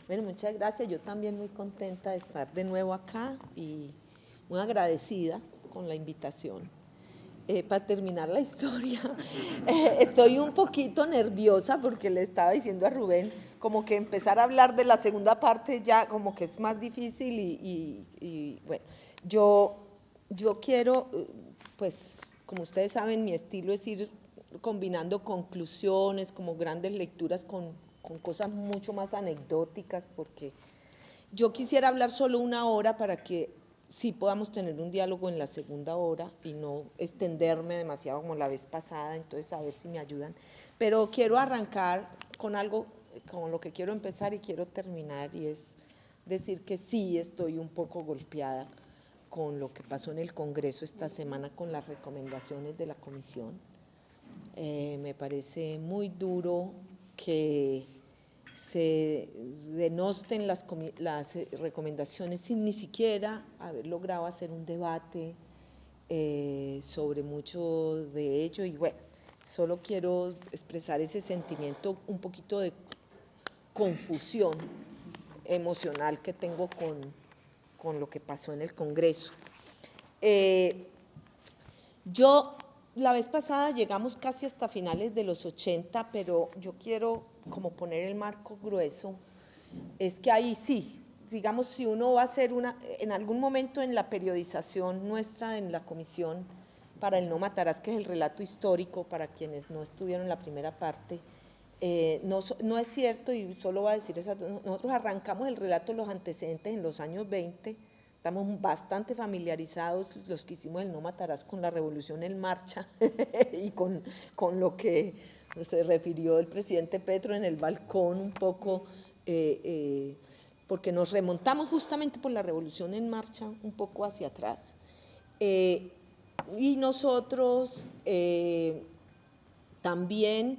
Bueno, muchas gracias. Yo también muy contenta de estar de nuevo acá y muy agradecida con la invitación. Para terminar la historia, estoy un poquito nerviosa porque le estaba diciendo a Rubén como que empezar a hablar de la segunda parte ya como que es más difícil y bueno, yo quiero, pues como ustedes saben, mi estilo es ir combinando conclusiones, como grandes lecturas con cosas mucho más anecdóticas, porque yo quisiera hablar solo una hora para que sí podamos tener un diálogo en la segunda hora y no extenderme demasiado como la vez pasada, entonces a ver si me ayudan. Pero quiero arrancar con algo, con lo que quiero empezar y quiero terminar, y es decir que sí estoy un poco golpeada con lo que pasó en el Congreso esta semana con las recomendaciones de la comisión. Me parece muy duro que se denosten las recomendaciones sin ni siquiera haber logrado hacer un debate sobre mucho de ello. Y bueno, solo quiero expresar ese sentimiento un poquito de confusión emocional que tengo con lo que pasó en el Congreso. Yo, la vez pasada llegamos casi hasta finales de los 80, pero yo quiero como poner el marco grueso, es que ahí sí, digamos, si uno va a hacer en algún momento en la periodización nuestra en la comisión para el No Matarás, que es el relato histórico para quienes no estuvieron en la primera parte, no es cierto, y solo voy a decir eso, nosotros arrancamos el relato de los antecedentes en los años 20, estamos bastante familiarizados los que hicimos el No Matarás con la Revolución en Marcha y con lo que se refirió el presidente Petro en el balcón un poco, porque nos remontamos justamente por la Revolución en Marcha un poco hacia atrás. Y nosotros también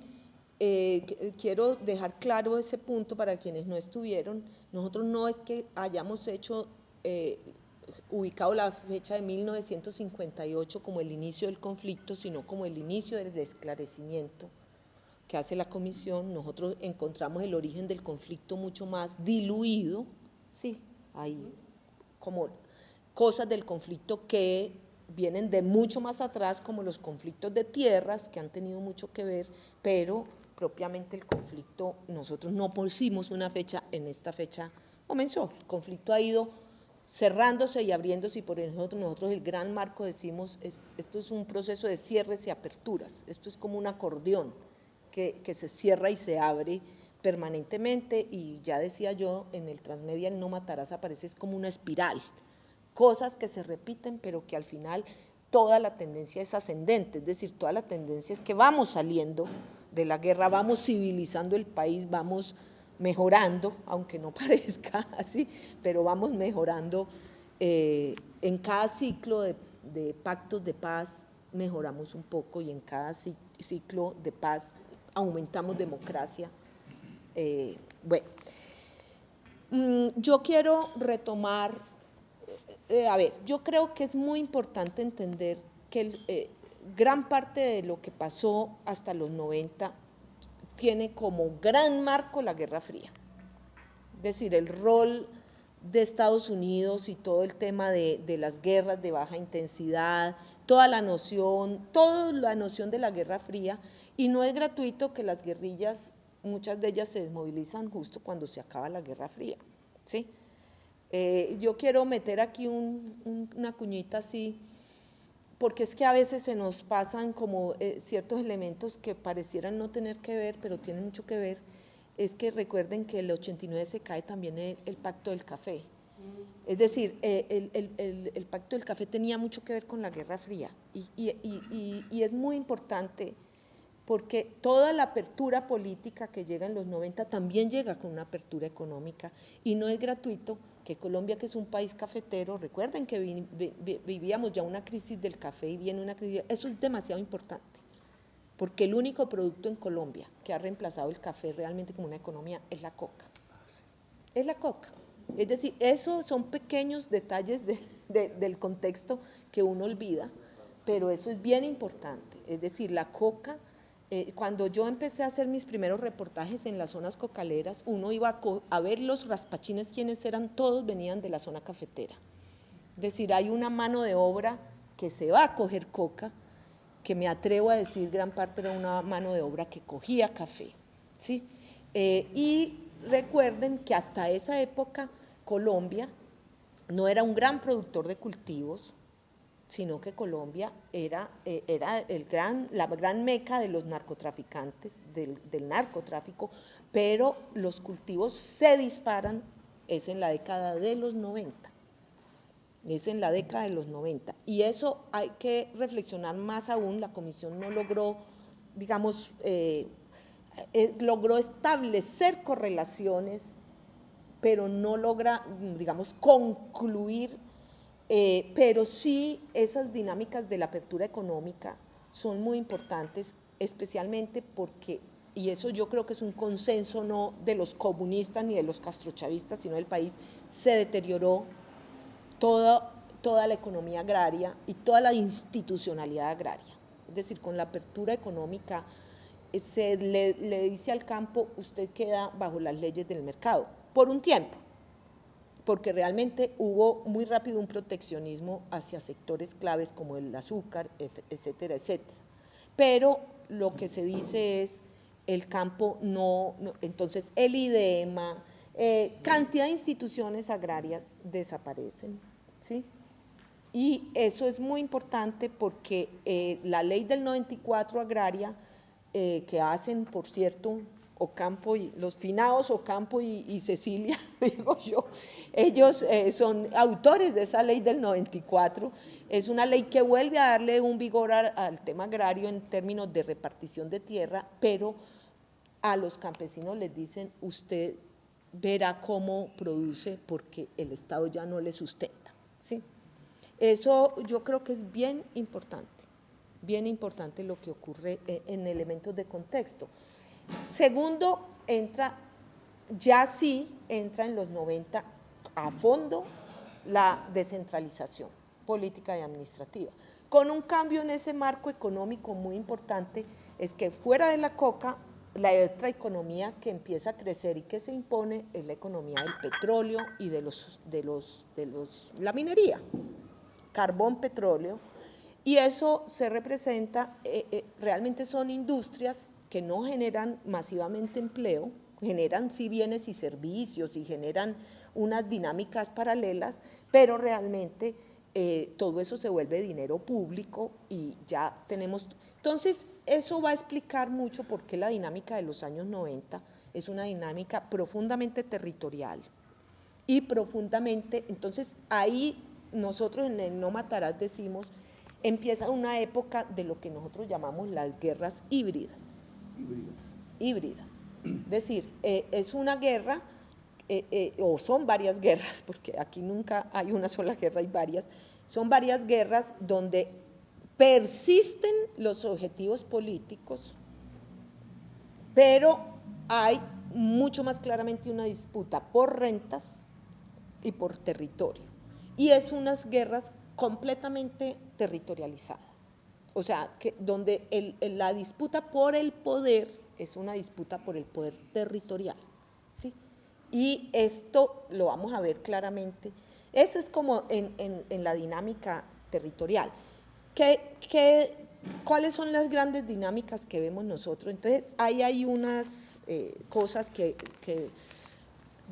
quiero dejar claro ese punto para quienes no estuvieron. Nosotros no es que hayamos hecho, ubicado la fecha de 1958 como el inicio del conflicto, sino como el inicio del esclarecimiento que hace la comisión. Nosotros encontramos el origen del conflicto mucho más diluido, sí, hay como cosas del conflicto que vienen de mucho más atrás, como los conflictos de tierras, que han tenido mucho que ver, pero propiamente el conflicto, nosotros no pusimos una fecha, en esta fecha comenzó, el conflicto ha ido cerrándose y abriéndose, y por nosotros el gran marco decimos, esto es un proceso de cierres y aperturas, esto es como un acordeón que se cierra y se abre permanentemente, y ya decía yo, en el Transmedia el No Matarás aparece es como una espiral, cosas que se repiten, pero que al final toda la tendencia es ascendente, es decir, toda la tendencia es que vamos saliendo de la guerra, vamos civilizando el país, vamos mejorando, aunque no parezca así, pero vamos mejorando. En cada ciclo de pactos de paz mejoramos un poco, y en cada ciclo de paz aumentamos democracia. Bueno, yo quiero retomar, a ver, yo creo que es muy importante entender que gran parte de lo que pasó hasta los 90 tiene como gran marco la Guerra Fría. Es decir, el rol de Estados Unidos y todo el tema de las guerras de baja intensidad, toda la noción de la Guerra Fría, y no es gratuito que las guerrillas, muchas de ellas se desmovilizan justo cuando se acaba la Guerra Fría, ¿sí? Yo quiero meter aquí una cuñita así, porque es que a veces se nos pasan como ciertos elementos que parecieran no tener que ver, pero tienen mucho que ver. Es que recuerden que el 89 se cae también el Pacto del Café. Es decir, el Pacto del Café tenía mucho que ver con la Guerra Fría, y es muy importante porque toda la apertura política que llega en los 90 también llega con una apertura económica, y no es gratuito que Colombia, que es un país cafetero, recuerden que vivíamos ya una crisis del café y viene una crisis, eso es demasiado importante, porque el único producto en Colombia que ha reemplazado el café realmente como una economía es la coca, es la coca. Es decir, esos son pequeños detalles del contexto que uno olvida, pero eso es bien importante. Es decir, la coca Cuando yo empecé a hacer mis primeros reportajes en las zonas cocaleras, uno iba a ver los raspachines, quienes eran, todos venían de la zona cafetera. Es decir, hay una mano de obra que se va a coger coca, que me atrevo a decir gran parte era una mano de obra que cogía café, ¿sí? Y recuerden que hasta esa época Colombia no era un gran productor de cultivos, sino que Colombia era la gran meca de los narcotraficantes, del narcotráfico, pero los cultivos se disparan, es en la década de los 90. Es en la década de los 90. Y eso hay que reflexionar más aún. La comisión no logró, digamos, logró establecer correlaciones, pero no logra, digamos, concluir, pero sí esas dinámicas de la apertura económica son muy importantes, especialmente porque, y eso yo creo que es un consenso no de los comunistas ni de los castrochavistas, sino del país, se deterioró toda la economía agraria y toda la institucionalidad agraria. Es decir, con la apertura económica se le dice al campo, usted queda bajo las leyes del mercado, por un tiempo, porque realmente hubo muy rápido un proteccionismo hacia sectores claves como el azúcar, etcétera, etcétera. Pero lo que se dice es, el campo entonces el IDEMA, cantidad de instituciones agrarias desaparecen, ¿sí? Y eso es muy importante porque la ley del 94 agraria, que hacen, por cierto, Ocampo y los finados Ocampo y Cecilia, digo yo, ellos son autores de esa ley del 94, es una ley que vuelve a darle un vigor al tema agrario en términos de repartición de tierra, pero a los campesinos les dicen, usted verá cómo produce porque el Estado ya no le sustenta, ¿sí? Eso yo creo que es bien importante lo que ocurre en elementos de contexto. Segundo, ya sí entra en los 90 a fondo la descentralización política y administrativa, con un cambio en ese marco económico muy importante, es que fuera de la coca, la otra economía que empieza a crecer y que se impone es la economía del petróleo y de la minería, carbón, petróleo, y eso se representa, realmente son industrias que no generan masivamente empleo, generan sí bienes y servicios y generan unas dinámicas paralelas, pero realmente todo eso se vuelve dinero público y ya tenemos. Entonces, eso va a explicar mucho por qué la dinámica de los años 90 es una dinámica profundamente territorial y profundamente, entonces ahí nosotros en el No Matarás decimos, empieza una época de lo que nosotros llamamos las guerras híbridas. Híbridas. Es decir, es una guerra, o son varias guerras, porque aquí nunca hay una sola guerra, hay varias, son varias guerras donde persisten los objetivos políticos, pero hay mucho más claramente una disputa por rentas y por territorio. Y es unas guerras completamente territorializadas. O sea, donde la disputa por el poder es una disputa por el poder territorial, ¿sí? Y esto lo vamos a ver claramente. Eso es como en la dinámica territorial. ¿Cuáles son las grandes dinámicas que vemos nosotros? Entonces, ahí hay unas cosas que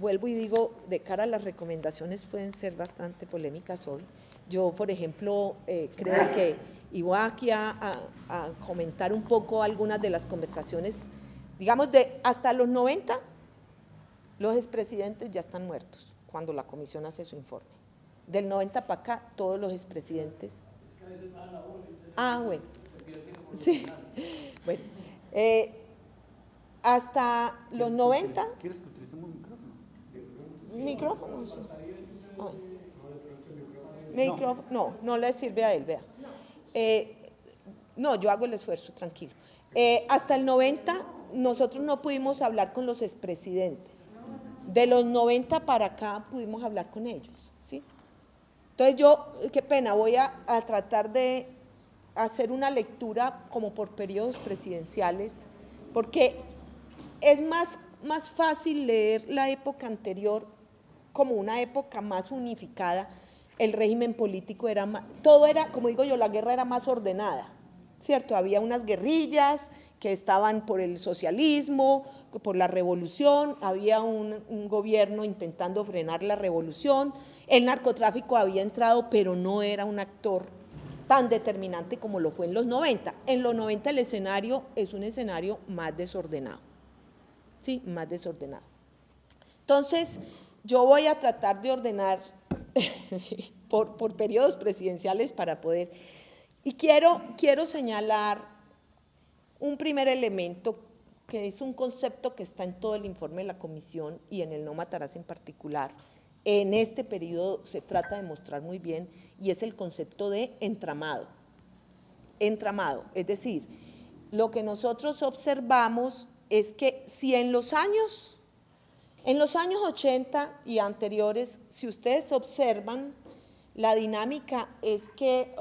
vuelvo y digo, de cara a las recomendaciones pueden ser bastante polémicas hoy. Yo, por ejemplo, creo que iba aquí a comentar un poco algunas de las conversaciones, digamos, hasta los 90, los expresidentes ya están muertos cuando la comisión hace su informe. Del 90 para acá, todos los expresidentes. Bueno. Sí. Bueno. Hasta los 90. ¿Quieres que utilicemos micrófono? ¿Micrófono? Sí. Micrófono. No le sirve a él, vea. No, yo hago el esfuerzo, tranquilo. Hasta el 90 nosotros no pudimos hablar con los expresidentes. De los 90 para acá pudimos hablar con ellos, ¿sí? Entonces yo, qué pena, voy a tratar de hacer una lectura como por periodos presidenciales, porque es más fácil leer la época anterior como una época más unificada. El régimen político era más, todo era, como digo yo, la guerra era más ordenada, ¿cierto? Había unas guerrillas que estaban por el socialismo, por la revolución, había un gobierno intentando frenar la revolución, el narcotráfico había entrado, pero no era un actor tan determinante como lo fue en los 90. En los 90 el escenario es un escenario más desordenado, ¿sí? Más desordenado. Entonces, yo voy a tratar de ordenar por periodos presidenciales para poder… Y quiero señalar un primer elemento que es un concepto que está en todo el informe de la comisión y en el No Matarás en particular. En este periodo se trata de mostrar muy bien y es el concepto de entramado. Entramado, es decir, lo que nosotros observamos es que si en los años 80 y anteriores, si ustedes observan, la dinámica es que,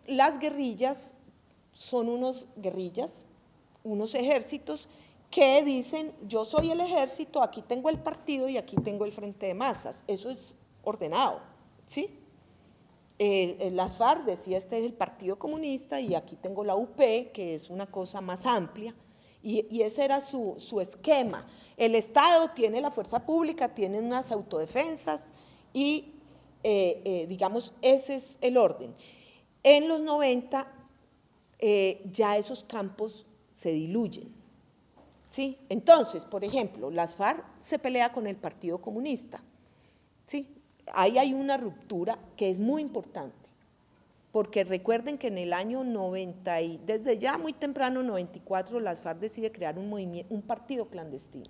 las guerrillas son unos ejércitos que dicen, yo soy el ejército, aquí tengo el partido y aquí tengo el frente de masas. Eso es ordenado, ¿sí? Las FARC decía, este es el Partido Comunista y aquí tengo la UP, que es una cosa más amplia, y ese era su esquema. El Estado tiene la fuerza pública, tiene unas autodefensas y, digamos, ese es el orden. En los 90 ya esos campos se diluyen, ¿sí? Entonces, por ejemplo, las FARC se pelea con el Partido Comunista, ¿sí? Ahí hay una ruptura que es muy importante, porque recuerden que en el año 90, desde ya muy temprano, 94, las FARC decide crear un partido clandestino,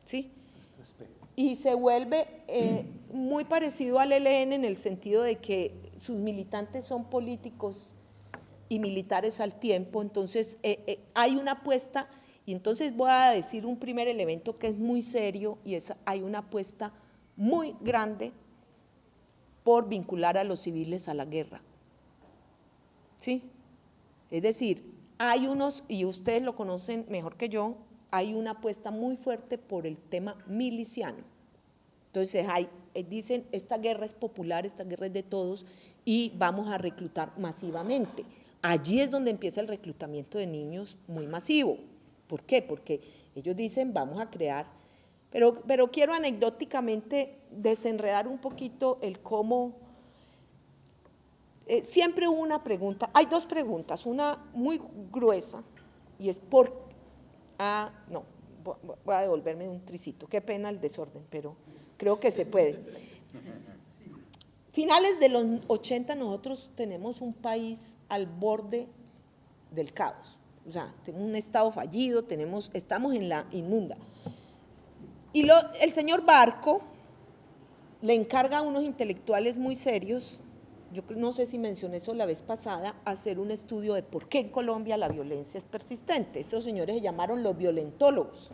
¿sí? Y se vuelve muy parecido al ELN en el sentido de que sus militantes son políticos y militares al tiempo, entonces hay una apuesta, y entonces voy a decir un primer elemento que es muy serio, y es hay una apuesta muy grande por vincular a los civiles a la guerra, ¿sí? Es decir, hay unos, y ustedes lo conocen mejor que yo, hay una apuesta muy fuerte por el tema miliciano. Entonces dicen, esta guerra es popular, esta guerra es de todos y vamos a reclutar masivamente. Allí es donde empieza el reclutamiento de niños muy masivo. ¿Por qué? Porque ellos dicen, vamos a crear, pero quiero anecdóticamente desenredar un poquito el cómo, siempre hubo una pregunta, hay dos preguntas, una muy gruesa y es no, voy a devolverme un tricito, qué pena el desorden, pero creo que se puede. Finales de los 80 nosotros tenemos un país al borde del caos, o sea, tenemos un estado fallido, estamos en la inmunda. Y el señor Barco le encarga a unos intelectuales muy serios, yo no sé si mencioné eso la vez pasada, hacer un estudio de por qué en Colombia la violencia es persistente. Esos señores se llamaron los violentólogos.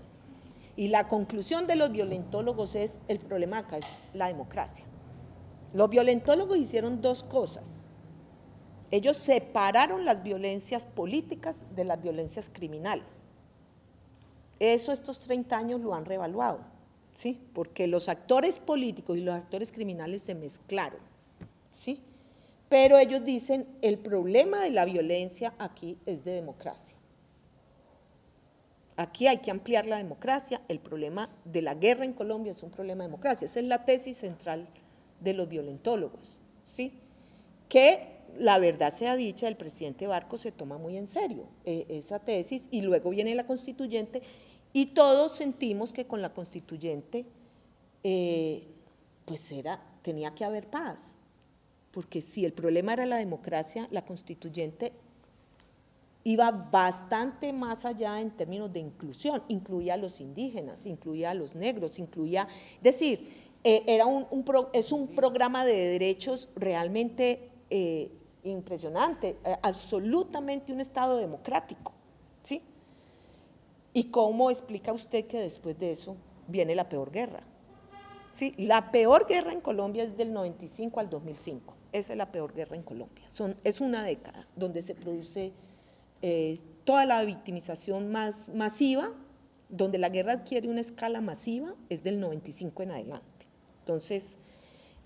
Y la conclusión de los violentólogos es, el problema acá es la democracia. Los violentólogos hicieron dos cosas. Ellos separaron las violencias políticas de las violencias criminales. Eso estos 30 años lo han reevaluado, ¿sí? Porque los actores políticos y los actores criminales se mezclaron, ¿sí? Pero ellos dicen, el problema de la violencia aquí es de democracia. Aquí hay que ampliar la democracia, el problema de la guerra en Colombia es un problema de democracia. Esa es la tesis central de los violentólogos, ¿sí? Que la verdad sea dicha, el presidente Barco se toma muy en serio esa tesis y luego viene la constituyente y todos sentimos que con la constituyente pues tenía que haber paz, porque si el problema era la democracia, la constituyente iba bastante más allá en términos de inclusión, incluía a los indígenas, incluía a los negros, incluía, es decir, es un programa de derechos realmente impresionante, absolutamente un Estado democrático, ¿sí? ¿Y cómo explica usted que después de eso viene la peor guerra? ¿sí? La peor guerra en Colombia es del 95 al 2005. Esa es la peor guerra en Colombia. Es una década donde se produce toda la victimización más masiva, donde la guerra adquiere una escala masiva, es del 95 en adelante. Entonces,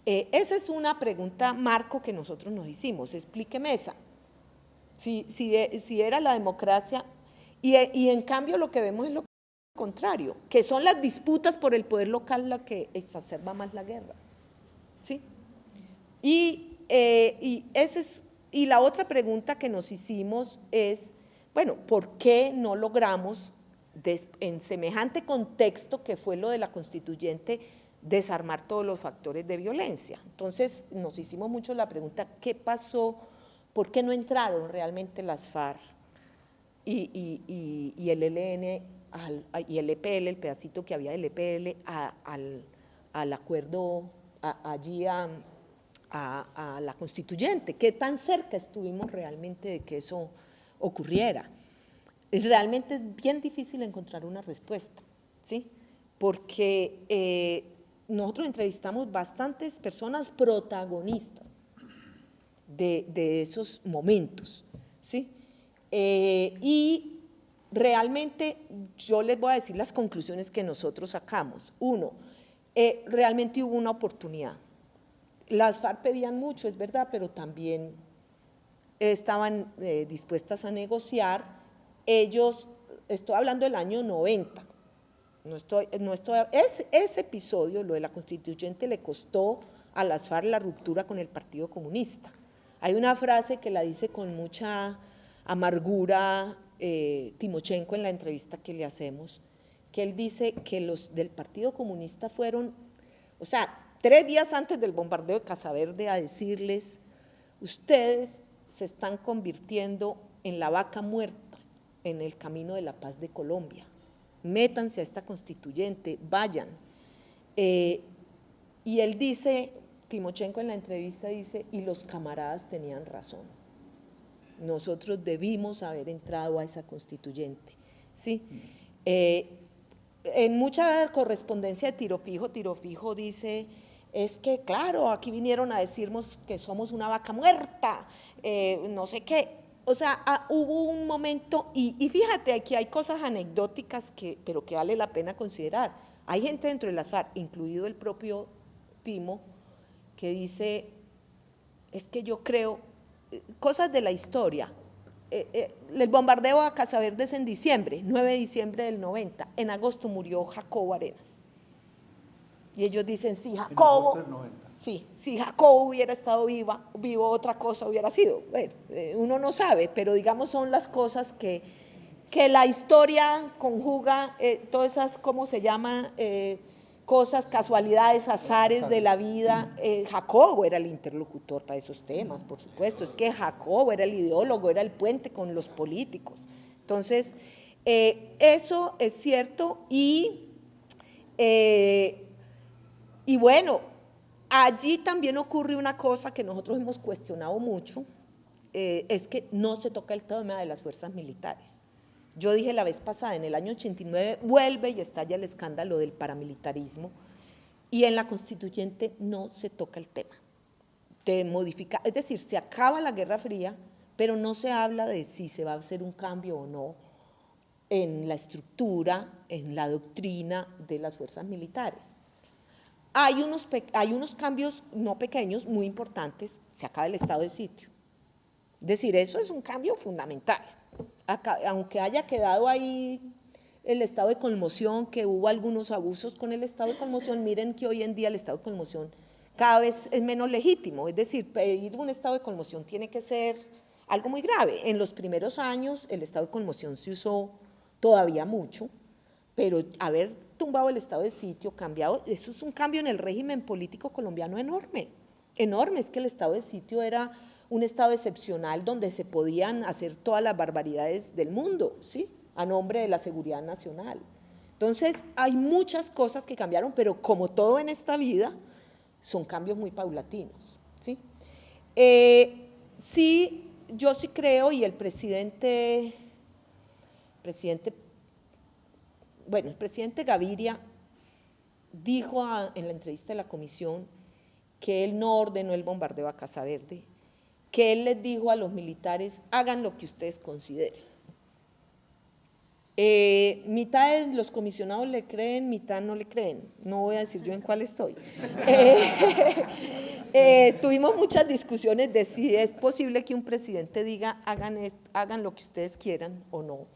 esa es una pregunta, Marco, que nosotros nos hicimos. Explíqueme esa. Si era la democracia, y en cambio lo que vemos es lo contrario, que son las disputas por el poder local la que exacerba más la guerra. ¿Sí? Y la otra pregunta que nos hicimos es, bueno, ¿por qué no logramos, en semejante contexto que fue lo de la constituyente, desarmar todos los factores de violencia? Entonces nos hicimos mucho la pregunta, ¿qué pasó? ¿Por qué no entraron realmente las FARC y el ELN y el EPL, el pedacito que había del EPL, al acuerdo allí a la constituyente? ¿Qué tan cerca estuvimos realmente de que eso ocurriera? Realmente es bien difícil encontrar una respuesta, ¿sí? Porque nosotros entrevistamos bastantes personas protagonistas de esos momentos, ¿sí? Y realmente yo les voy a decir las conclusiones que nosotros sacamos. Uno, realmente hubo una oportunidad. Las FARC pedían mucho, es verdad, pero también estaban dispuestas a negociar. Ellos, estoy hablando del año 90, ese episodio, lo de la constituyente, le costó a las FARC la ruptura con el Partido Comunista. Hay una frase que la dice con mucha amargura Timochenko en la entrevista que le hacemos, que él dice que los del Partido Comunista fueron, o sea, 3 días antes del bombardeo de Casa Verde, a decirles, ustedes se están convirtiendo en la vaca muerta en el camino de la paz de Colombia, métanse a esta constituyente, vayan. Y él dice, Timochenko en la entrevista dice, y los camaradas tenían razón, nosotros debimos haber entrado a esa constituyente, ¿sí? En mucha correspondencia de Tiro Fijo dice, es que claro, aquí vinieron a decirnos que somos una vaca muerta, no sé qué. O sea, hubo un momento, y fíjate, aquí hay cosas anecdóticas, pero que vale la pena considerar. Hay gente dentro de las FARC, incluido el propio Timo, que dice, es que yo creo, cosas de la historia, el bombardeo a Casa Verde es en diciembre, 9 de diciembre del 90, en agosto murió Jacobo Arenas. Y ellos dicen, si Jacobo, si Jacobo hubiera estado vivo, otra cosa hubiera sido. Bueno, uno no sabe, pero digamos son las cosas que la historia conjuga, todas esas, ¿cómo se llama? Cosas, casualidades, azares de la vida. Jacobo era el interlocutor para esos temas, por supuesto. Es que Jacobo era el ideólogo, era el puente con los políticos. Entonces, eso es cierto y bueno, allí también ocurre una cosa que nosotros hemos cuestionado mucho, es que no se toca el tema de las fuerzas militares. Yo dije la vez pasada, en el año 89 vuelve y estalla el escándalo del paramilitarismo y en la constituyente no se toca el tema de modificar, es decir, se acaba la Guerra Fría, pero no se habla de si se va a hacer un cambio o no en la estructura, en la doctrina de las fuerzas militares. Hay unos cambios no pequeños, muy importantes, se acaba el estado de sitio. Es decir, eso es un cambio fundamental. Aunque haya quedado ahí el estado de conmoción, que hubo algunos abusos con el estado de conmoción, miren que hoy en día el estado de conmoción cada vez es menos legítimo. Es decir, pedir un estado de conmoción tiene que ser algo muy grave. En los primeros años el estado de conmoción se usó todavía mucho, pero haber tumbado el estado de sitio, cambiado, eso es un cambio en el régimen político colombiano enorme, enorme. Es que el estado de sitio era un estado excepcional donde se podían hacer todas las barbaridades del mundo, ¿sí? A nombre de la seguridad nacional. Entonces, hay muchas cosas que cambiaron, pero como todo en esta vida, son cambios muy paulatinos, ¿sí? Sí, yo sí creo, y el presidente Gaviria dijo en la entrevista de la comisión que él no ordenó el bombardeo a Casa Verde, que él les dijo a los militares, hagan lo que ustedes consideren. Mitad de los comisionados le creen, mitad no le creen. No voy a decir yo en cuál estoy. Tuvimos muchas discusiones de si es posible que un presidente diga hagan lo que ustedes quieran o no.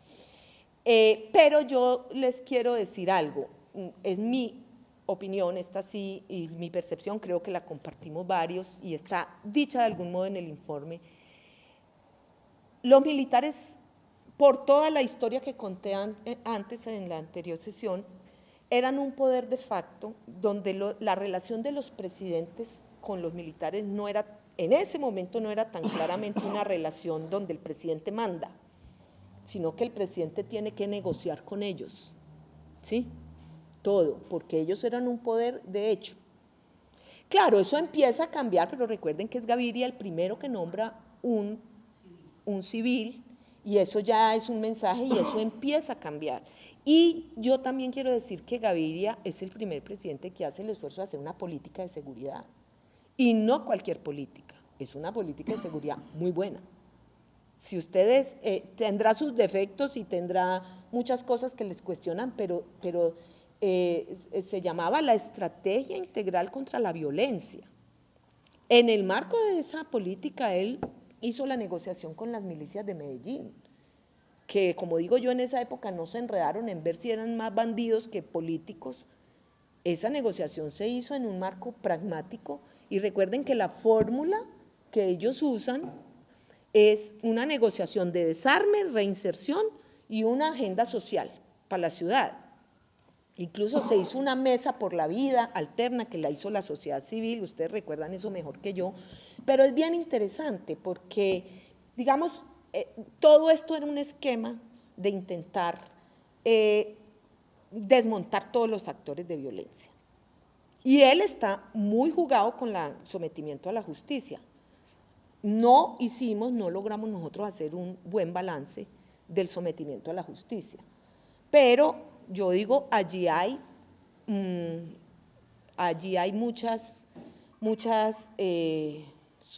Pero yo les quiero decir algo, es mi opinión, esta sí, y mi percepción, creo que la compartimos varios y está dicha de algún modo en el informe. Los militares, por toda la historia que conté antes en la anterior sesión, eran un poder de facto donde la relación de los presidentes con los militares no era, en ese momento no era tan claramente una relación donde el presidente manda, sino que el presidente tiene que negociar con ellos, ¿sí? Todo, porque ellos eran un poder de hecho. Claro, eso empieza a cambiar, pero recuerden que es Gaviria el primero que nombra un civil, y eso ya es un mensaje y eso empieza a cambiar. Y yo también quiero decir que Gaviria es el primer presidente que hace el esfuerzo de hacer una política de seguridad, y no cualquier política, es una política de seguridad muy buena. Si ustedes, tendrá sus defectos y tendrá muchas cosas que les cuestionan, pero se llamaba la Estrategia Integral contra la Violencia. En el marco de esa política, él hizo la negociación con las milicias de Medellín, que como digo yo, en esa época no se enredaron en ver si eran más bandidos que políticos. Esa negociación se hizo en un marco pragmático, y recuerden que la fórmula que ellos usan es una negociación de desarme, reinserción y una agenda social para la ciudad. Incluso se hizo una mesa por la vida alterna que la hizo la sociedad civil, ustedes recuerdan eso mejor que yo, pero es bien interesante porque, digamos, todo esto era un esquema de intentar desmontar todos los factores de violencia. Y él está muy jugado con el sometimiento a la justicia. No logramos nosotros hacer un buen balance del sometimiento a la justicia, pero yo digo, allí hay muchas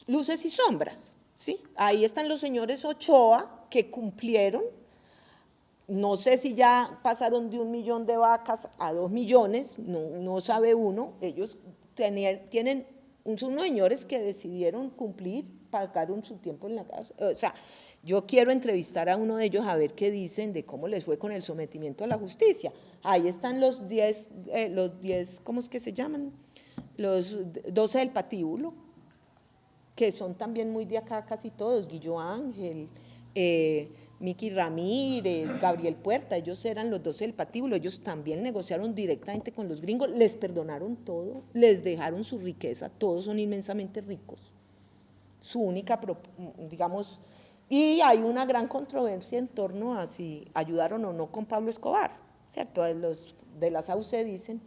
luces y sombras, ¿sí? Ahí están los señores Ochoa que cumplieron, no sé si ya pasaron de 1 millón de vacas a 2 millones, no sabe uno, ellos tienen unos señores que decidieron cumplir, pagaron su tiempo en la cárcel. O sea, yo quiero entrevistar a uno de ellos a ver qué dicen de cómo les fue con el sometimiento a la justicia. Ahí están los 10, ¿cómo es que se llaman? Los 12 del patíbulo, que son también muy de acá casi todos, Guillo Ángel, Miki Ramírez, Gabriel Puerta, ellos eran los 12 del patíbulo, ellos también negociaron directamente con los gringos, les perdonaron todo, les dejaron su riqueza, todos son inmensamente ricos. Su única, digamos, y hay una gran controversia en torno a si ayudaron o no con Pablo Escobar, ¿cierto? Los de la SAUCE dicen.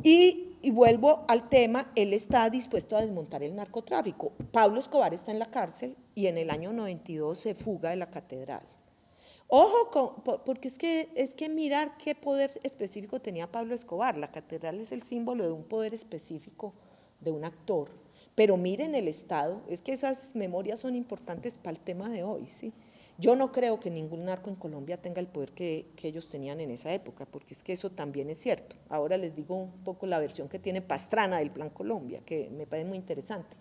Y vuelvo al tema, él está dispuesto a desmontar el narcotráfico. Pablo Escobar está en la cárcel y en el año 92 se fuga de la catedral. Ojo, porque es que mirar qué poder específico tenía Pablo Escobar. La catedral es el símbolo de un poder específico de un actor. Pero miren el Estado, es que esas memorias son importantes para el tema de hoy, ¿sí? Yo no creo que ningún narco en Colombia tenga el poder que ellos tenían en esa época, porque es que eso también es cierto. Ahora les digo un poco la versión que tiene Pastrana del Plan Colombia, que me parece muy interesante.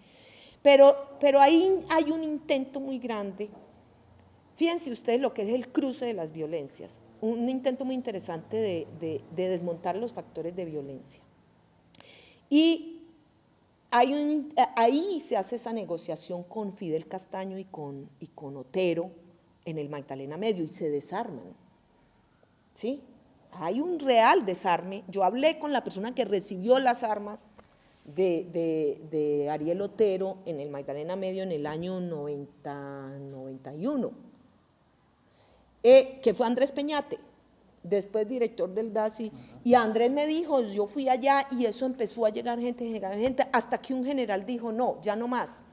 Pero ahí hay un intento muy grande, fíjense ustedes lo que es el cruce de las violencias, un intento muy interesante de desmontar los factores de violencia. Y ahí se hace esa negociación con Fidel Castaño y con Otero en el Magdalena Medio y se desarman, ¿sí? Hay un real desarme. Yo hablé con la persona que recibió las armas de Ariel Otero en el Magdalena Medio en el año 91, que fue Andrés Peñate, después director del DASI, y Andrés me dijo, yo fui allá y eso empezó a llegar gente, hasta que un general dijo, no, ya no más.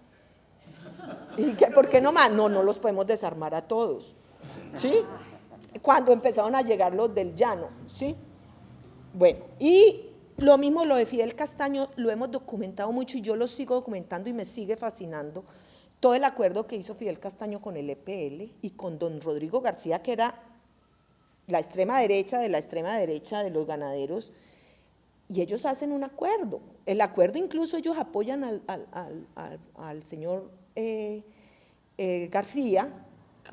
¿Y qué, por qué no más? No los podemos desarmar a todos, ¿sí? Cuando empezaron a llegar los del llano, ¿sí? Bueno, y Lo mismo lo de Fidel Castaño, lo hemos documentado mucho y yo lo sigo documentando y me sigue fascinando. Todo el acuerdo que hizo Fidel Castaño con el EPL y con don Rodrigo García, que era la extrema derecha de la extrema derecha de los ganaderos, y ellos hacen un acuerdo. El acuerdo incluso ellos apoyan al señor García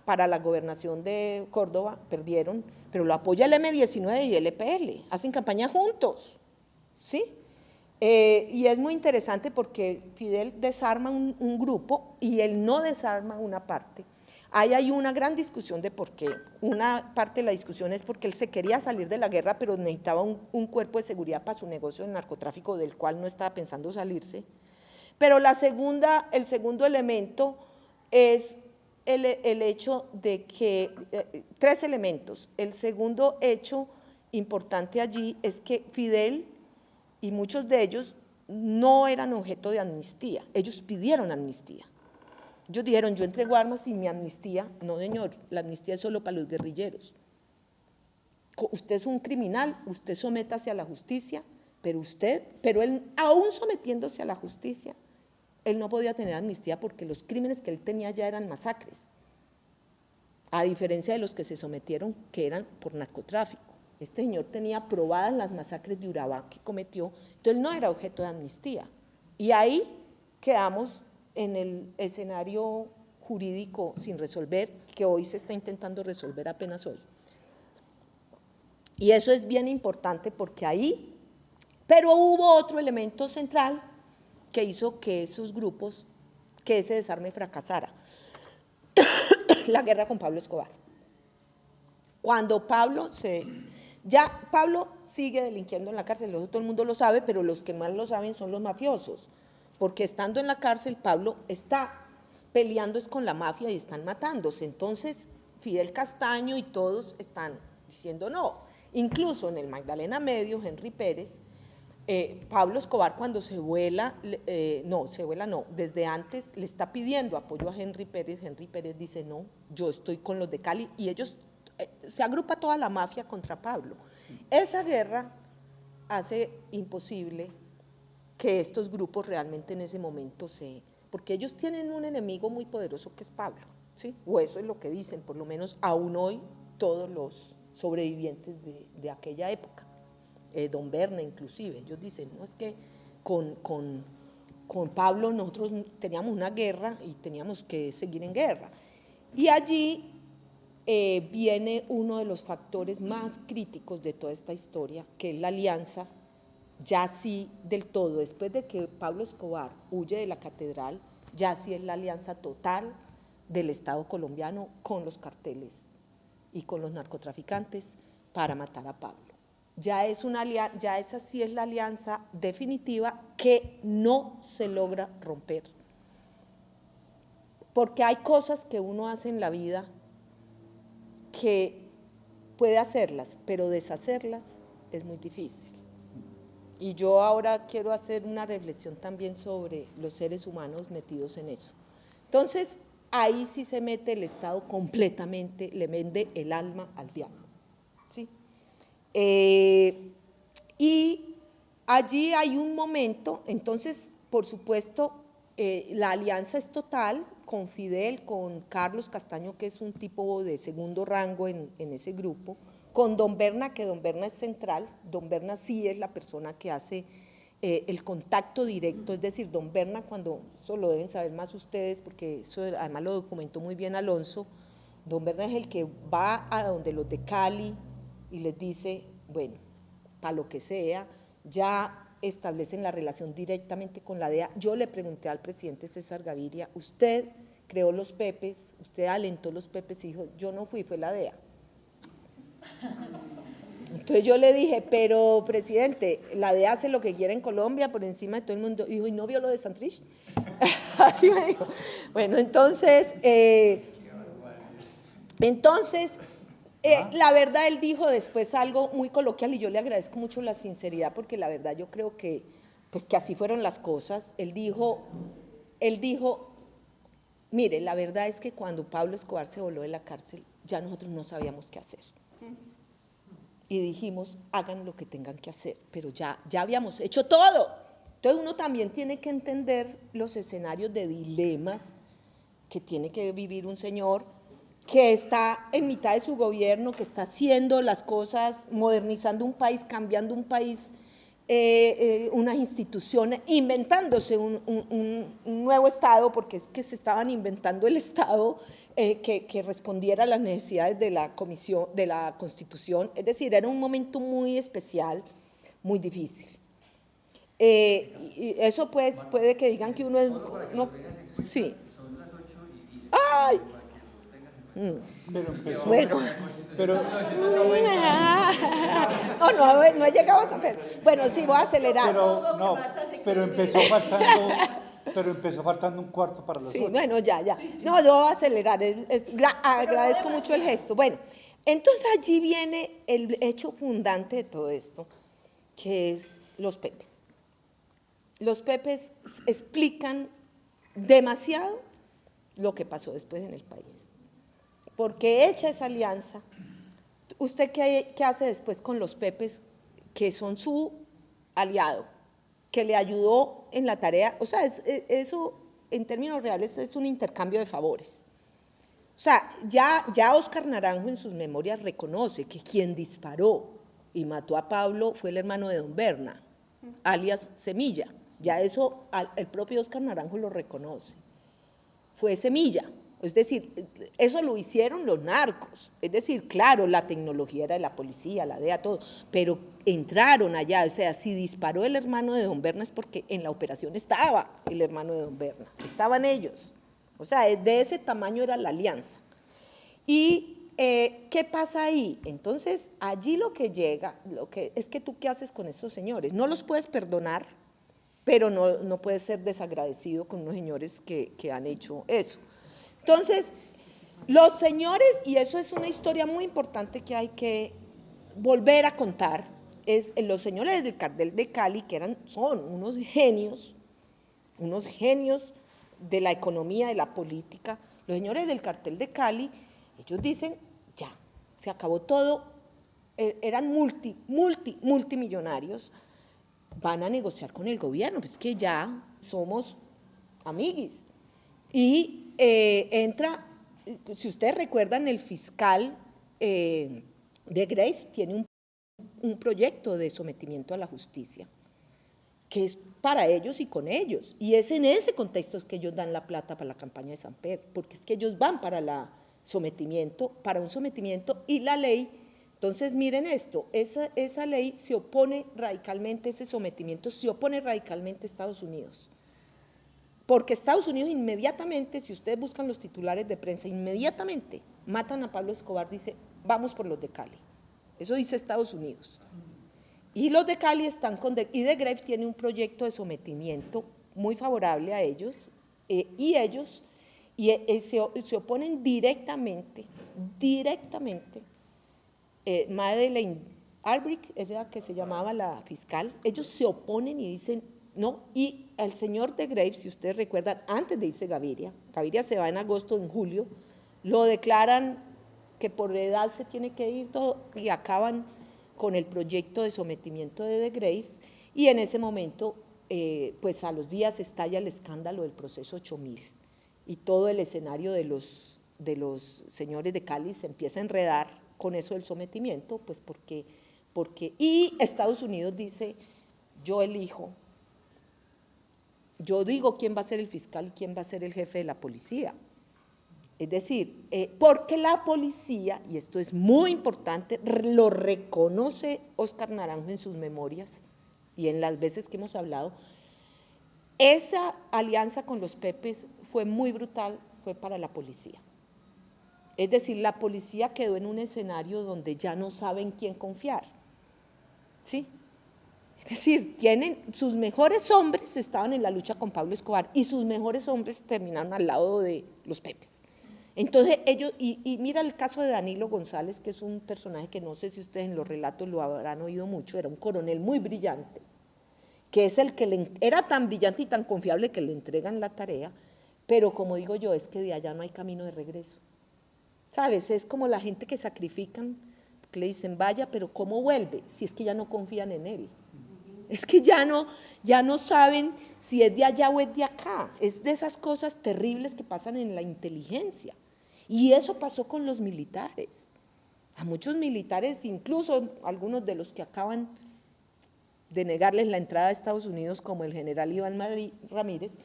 para la gobernación de Córdoba, perdieron, pero lo apoya el M19 y el EPL, hacen campaña juntos, ¿sí? Y es muy interesante porque Fidel desarma un grupo y él no desarma una parte. Ahí hay una gran discusión de por qué. Una parte de la discusión es porque él se quería salir de la guerra, pero necesitaba un cuerpo de seguridad para su negocio de narcotráfico, del cual no estaba pensando salirse. Pero el segundo elemento es el hecho de que, tres elementos. El segundo hecho importante allí es que Fidel y muchos de ellos no eran objeto de amnistía, ellos pidieron amnistía. Ellos dijeron, yo entrego armas y mi amnistía, no señor, la amnistía es solo para los guerrilleros. Usted es un criminal, usted sométase a la justicia, pero él, aún sometiéndose a la justicia, él no podía tener amnistía porque los crímenes que él tenía ya eran masacres, a diferencia de los que se sometieron que eran por narcotráfico. Este señor tenía probadas las masacres de Urabá que cometió, entonces él no era objeto de amnistía. Y ahí quedamos en el escenario jurídico sin resolver, que hoy se está intentando resolver apenas hoy. Y eso es bien importante porque ahí, pero hubo otro elemento central que hizo que esos grupos, que ese desarme fracasara, la guerra con Pablo Escobar. Cuando Pablo sigue delinquiendo en la cárcel, todo el mundo lo sabe, pero los que más lo saben son los mafiosos, porque estando en la cárcel Pablo está peleando es con la mafia y están matándose. Entonces Fidel Castaño y todos están diciendo no. Incluso en el Magdalena Medio, Henry Pérez, Pablo Escobar cuando se vuela, desde antes le está pidiendo apoyo a Henry Pérez dice no, yo estoy con los de Cali y ellos, se agrupa toda la mafia contra Pablo. Esa guerra hace imposible que estos grupos realmente en ese momento porque ellos tienen un enemigo muy poderoso que es Pablo, ¿sí? O eso es lo que dicen, por lo menos aún hoy todos los sobrevivientes de aquella época. Don Berna inclusive, ellos dicen, no, es que con Pablo nosotros teníamos una guerra y teníamos que seguir en guerra. Y allí viene uno de los factores más críticos de toda esta historia, que es la alianza, ya sí del todo, después de que Pablo Escobar huye de la catedral, ya sí es la alianza total del Estado colombiano con los carteles y con los narcotraficantes para matar a Pablo. Ya esa sí es la alianza definitiva que no se logra romper. Porque hay cosas que uno hace en la vida que puede hacerlas, pero deshacerlas es muy difícil. Y yo ahora quiero hacer una reflexión también sobre los seres humanos metidos en eso. Entonces, ahí sí se mete el Estado completamente, le vende el alma al diablo, ¿sí? Y allí hay un momento, entonces, por supuesto, la alianza es total con Fidel, con Carlos Castaño, que es un tipo de segundo rango en ese grupo, con don Berna, que don Berna es central, don Berna sí es la persona que hace el contacto directo, es decir, don Berna cuando, eso lo deben saber más ustedes, porque eso además lo documentó muy bien Alonso, don Berna es el que va a donde los de Cali y les dice, bueno, para lo que sea, ya establecen la relación directamente con la DEA. Yo le pregunté al presidente César Gaviria, usted creó los Pepes, usted alentó los Pepes y dijo, yo no fui, fue la DEA. Entonces yo le dije, pero presidente, la DEA hace lo que quiere en Colombia por encima de todo el mundo. Y dijo, ¿y no vio lo de Santrich? Así me dijo. Bueno, entonces, la verdad él dijo después algo muy coloquial y yo le agradezco mucho la sinceridad porque la verdad yo creo que, pues que así fueron las cosas. Él dijo, mire, la verdad es que cuando Pablo Escobar se voló de la cárcel, ya nosotros no sabíamos qué hacer. y dijimos, hagan lo que tengan que hacer, pero ya habíamos hecho todo. Entonces uno también tiene que entender los escenarios de dilemas que tiene que vivir un señor que está en mitad de su gobierno, que está haciendo las cosas, modernizando un país, cambiando un país, unas instituciones, inventándose un nuevo Estado, porque es que se estaban inventando el Estado que respondiera a las necesidades de la Constitución. Es decir, era un momento muy especial, muy difícil. Y eso pues puede que digan que uno es… No, sí. ¡Ay! Pero bueno. Pero, no he llegado a saber. Bueno, sí, voy a acelerar. pero empezó faltando un cuarto para las 8. Sí, bueno, ya. No, yo voy a acelerar. Agradezco mucho el gesto. Bueno, entonces allí viene el hecho fundante de todo esto, que es los Pepes. Los Pepes explican demasiado lo que pasó después en el país. Porque hecha esa alianza, ¿usted qué hace después con los Pepes, que son su aliado, que le ayudó en la tarea? O sea, eso en términos reales es un intercambio de favores. O sea, ya Óscar Naranjo en sus memorias reconoce que quien disparó y mató a Pablo fue el hermano de don Berna, alias Semilla. Ya eso el propio Óscar Naranjo lo reconoce. Fue Semilla. Es decir, eso lo hicieron los narcos. Es decir, claro, la tecnología era de la policía, la DEA, todo, pero entraron allá. O sea, si disparó el hermano de don Berna es porque en la operación estaba el hermano de don Berna, estaban ellos. O sea, de ese tamaño era la alianza. ¿Y qué pasa ahí? Entonces, allí lo que llega, es que tú, ¿qué haces con esos señores? No los puedes perdonar, pero no puedes ser desagradecido con unos señores que han hecho eso. Entonces, los señores, y eso es una historia muy importante que hay que volver a contar, es los señores del cartel de Cali, que son unos genios de la economía, de la política. Los señores del cartel de Cali, ellos dicen, ya, se acabó todo, eran multimillonarios, van a negociar con el gobierno, pues que ya somos amiguis. Y entra, si ustedes recuerdan, el fiscal de Grave tiene un proyecto de sometimiento a la justicia, que es para ellos y con ellos, y es en ese contexto que ellos dan la plata para la campaña de Samper, porque es que ellos van para un sometimiento, y la ley, entonces miren esto, esa ley se opone radicalmente, ese sometimiento se opone radicalmente a Estados Unidos. Porque Estados Unidos inmediatamente, si ustedes buscan los titulares de prensa, inmediatamente matan a Pablo Escobar, dice, vamos por los de Cali. Eso dice Estados Unidos. Y los de Cali están y de Grave tiene un proyecto de sometimiento muy favorable a ellos, y ellos se oponen directamente, Madeleine Albright, es la que se llamaba la fiscal, ellos se oponen y dicen, no, y el señor de Graves, si ustedes recuerdan, antes de irse Gaviria se va en agosto, en julio, lo declaran que por edad se tiene que ir todo, y acaban con el proyecto de sometimiento de Graves, y en ese momento, pues a los días estalla el escándalo del proceso 8000, y todo el escenario de los señores de Cali se empieza a enredar con eso del sometimiento, pues porque y Estados Unidos dice, yo elijo, yo digo quién va a ser el fiscal y quién va a ser el jefe de la policía. Es decir, porque la policía, y esto es muy importante, lo reconoce Óscar Naranjo en sus memorias y en las veces que hemos hablado, esa alianza con los Pepes fue muy brutal, fue para la policía. Es decir, la policía quedó en un escenario donde ya no saben quién confiar, ¿sí? Es decir, sus mejores hombres estaban en la lucha con Pablo Escobar y sus mejores hombres terminaron al lado de los Pepes. Entonces ellos, y mira el caso de Danilo González, que es un personaje que no sé si ustedes en los relatos lo habrán oído mucho, era un coronel muy brillante, que es el que era tan brillante y tan confiable que le entregan la tarea, pero como digo yo, es que de allá no hay camino de regreso. ¿Sabes? Es como la gente que sacrifican porque le dicen, vaya, pero ¿cómo vuelve? Si es que ya no confían en él. Es que ya no saben si es de allá o es de acá. Es de esas cosas terribles que pasan en la inteligencia. Y eso pasó con los militares. A muchos militares, incluso algunos de los que acaban de negarles la entrada a Estados Unidos, como el general Iván Ramírez,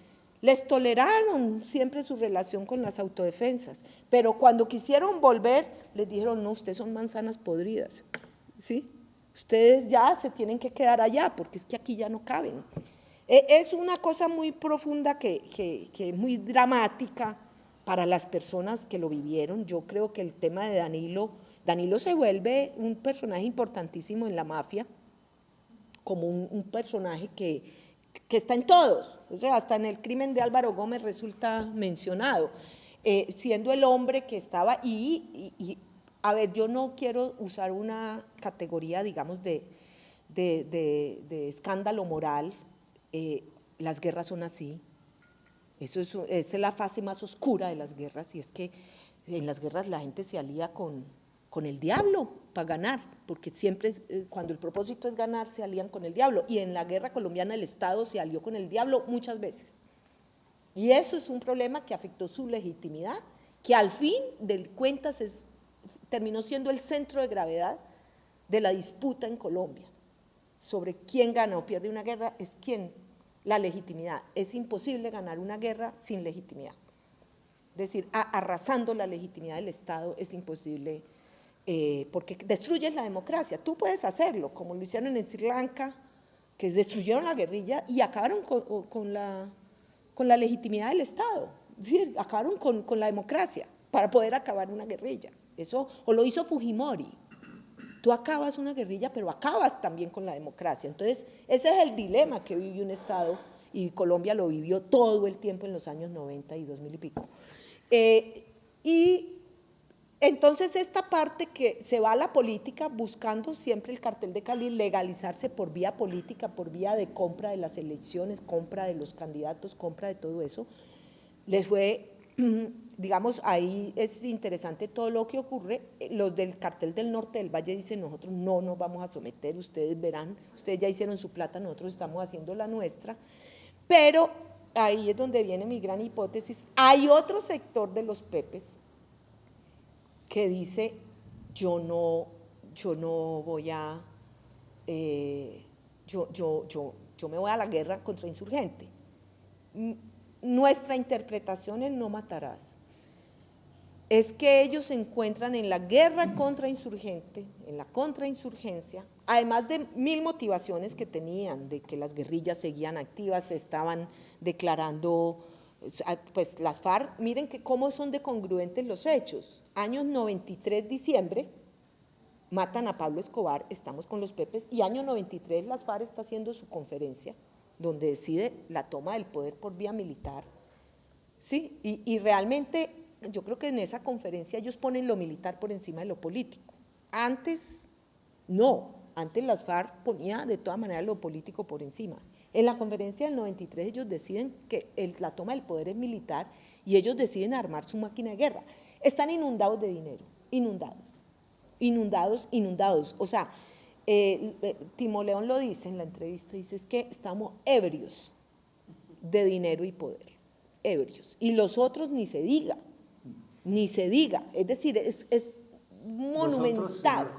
les toleraron siempre su relación con las autodefensas, pero cuando quisieron volver, les dijeron, no, ustedes son manzanas podridas, ¿sí? Ustedes ya se tienen que quedar allá, porque es que aquí ya no caben. Es una cosa muy profunda que es muy dramática para las personas que lo vivieron. Yo creo que el tema de Danilo se vuelve un personaje importantísimo en la mafia, como un personaje que está en todos, o sea, hasta en el crimen de Álvaro Gómez resulta mencionado, siendo el hombre que estaba, a ver, yo no quiero usar una categoría, digamos, de escándalo moral, las guerras son así, eso es la fase más oscura de las guerras, y es que en las guerras la gente se alía con el diablo para ganar, porque siempre cuando el propósito es ganar se alían con el diablo, y en la guerra colombiana el Estado se alió con el diablo muchas veces, y eso es un problema que afectó su legitimidad, que al fin de cuentas terminó siendo el centro de gravedad de la disputa en Colombia, sobre quién gana o pierde una guerra, es la legitimidad. Es imposible ganar una guerra sin legitimidad, es decir, arrasando la legitimidad del Estado es imposible, porque destruyes la democracia. Tú puedes hacerlo, como lo hicieron en Sri Lanka, que destruyeron la guerrilla y acabaron con la legitimidad del Estado, es decir, acabaron con la democracia para poder acabar una guerrilla. Eso, o lo hizo Fujimori. Tú acabas una guerrilla, pero acabas también con la democracia. Entonces, ese es el dilema que vive un Estado, y Colombia lo vivió todo el tiempo en los años 90 y 2000 y pico. Y entonces esta parte que se va a la política buscando siempre el cartel de Cali legalizarse por vía política, por vía de compra de las elecciones, compra de los candidatos, compra de todo eso, les fue, digamos, ahí es interesante todo lo que ocurre. Los del cartel del norte del Valle dicen, nosotros no nos vamos a someter, ustedes verán, ustedes ya hicieron su plata, nosotros estamos haciendo la nuestra, pero ahí es donde viene mi gran hipótesis. Hay otro sector de los pepes que dice, yo no voy a, yo me voy a la guerra contra insurgente. Nuestra interpretación en No Matarás es que ellos se encuentran en la guerra contra insurgente, en la contrainsurgencia, además de mil motivaciones que tenían, de que las guerrillas seguían activas, se estaban declarando, pues las FARC, miren que cómo son de congruentes los hechos. Años 93, diciembre, matan a Pablo Escobar, estamos con los pepes, y año 93 las FARC está haciendo su conferencia, donde decide la toma del poder por vía militar, ¿sí? Y realmente yo creo que en esa conferencia ellos ponen lo militar por encima de lo político. Antes, no, antes las FARC ponía de todas maneras lo político por encima. En la conferencia del 93 ellos deciden que la toma del poder es militar y ellos deciden armar su máquina de guerra. Están inundados de dinero, inundados. O sea, Timo León lo dice en la entrevista, dice es que estamos ebrios de dinero y poder, ebrios. Y los otros ni se diga, es decir, es monumental.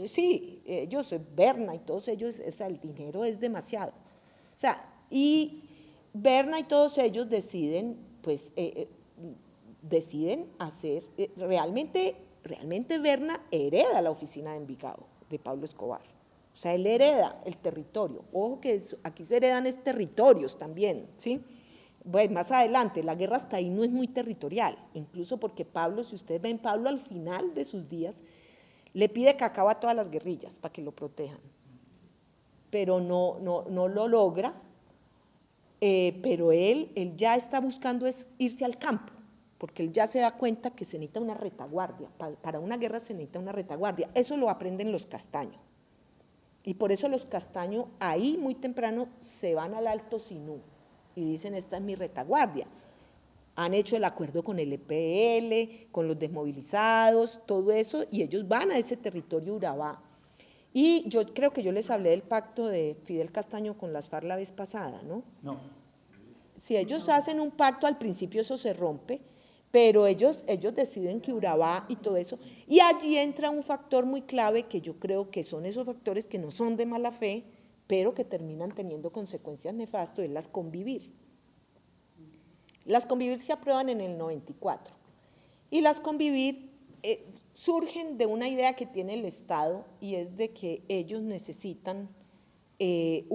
Sí, ellos, Berna y todos ellos, o sea, el dinero es demasiado. O sea, y Berna y todos ellos deciden, pues, deciden hacer, realmente Berna hereda la oficina de Envigado de Pablo Escobar. O sea, él hereda el territorio. Ojo que aquí se heredan territorios también, ¿sí? Bueno, más adelante, la guerra hasta ahí no es muy territorial, incluso porque Pablo, si ustedes ven, Pablo al final de sus días le pide que acabe a todas las guerrillas para que lo protejan, pero no lo logra, pero él ya está buscando es irse al campo, porque él ya se da cuenta que se necesita una retaguardia, para una guerra se necesita una retaguardia, eso lo aprenden los Castaño, y por eso los Castaño ahí muy temprano se van al Alto Sinú, y dicen esta es mi retaguardia, Han hecho el acuerdo con el EPL, con los desmovilizados, todo eso, y ellos van a ese territorio Urabá. Y yo creo que yo les hablé del pacto de Fidel Castaño con las FARC la vez pasada, ¿no? No. Si ellos hacen un pacto, al principio eso se rompe, pero ellos deciden que Urabá y todo eso, y allí entra un factor muy clave que yo creo que son esos factores que no son de mala fe, pero que terminan teniendo consecuencias nefastas, es las convivir. Las convivir se aprueban en el 94, y las convivir surgen de una idea que tiene el Estado, y es de que ellos necesitan que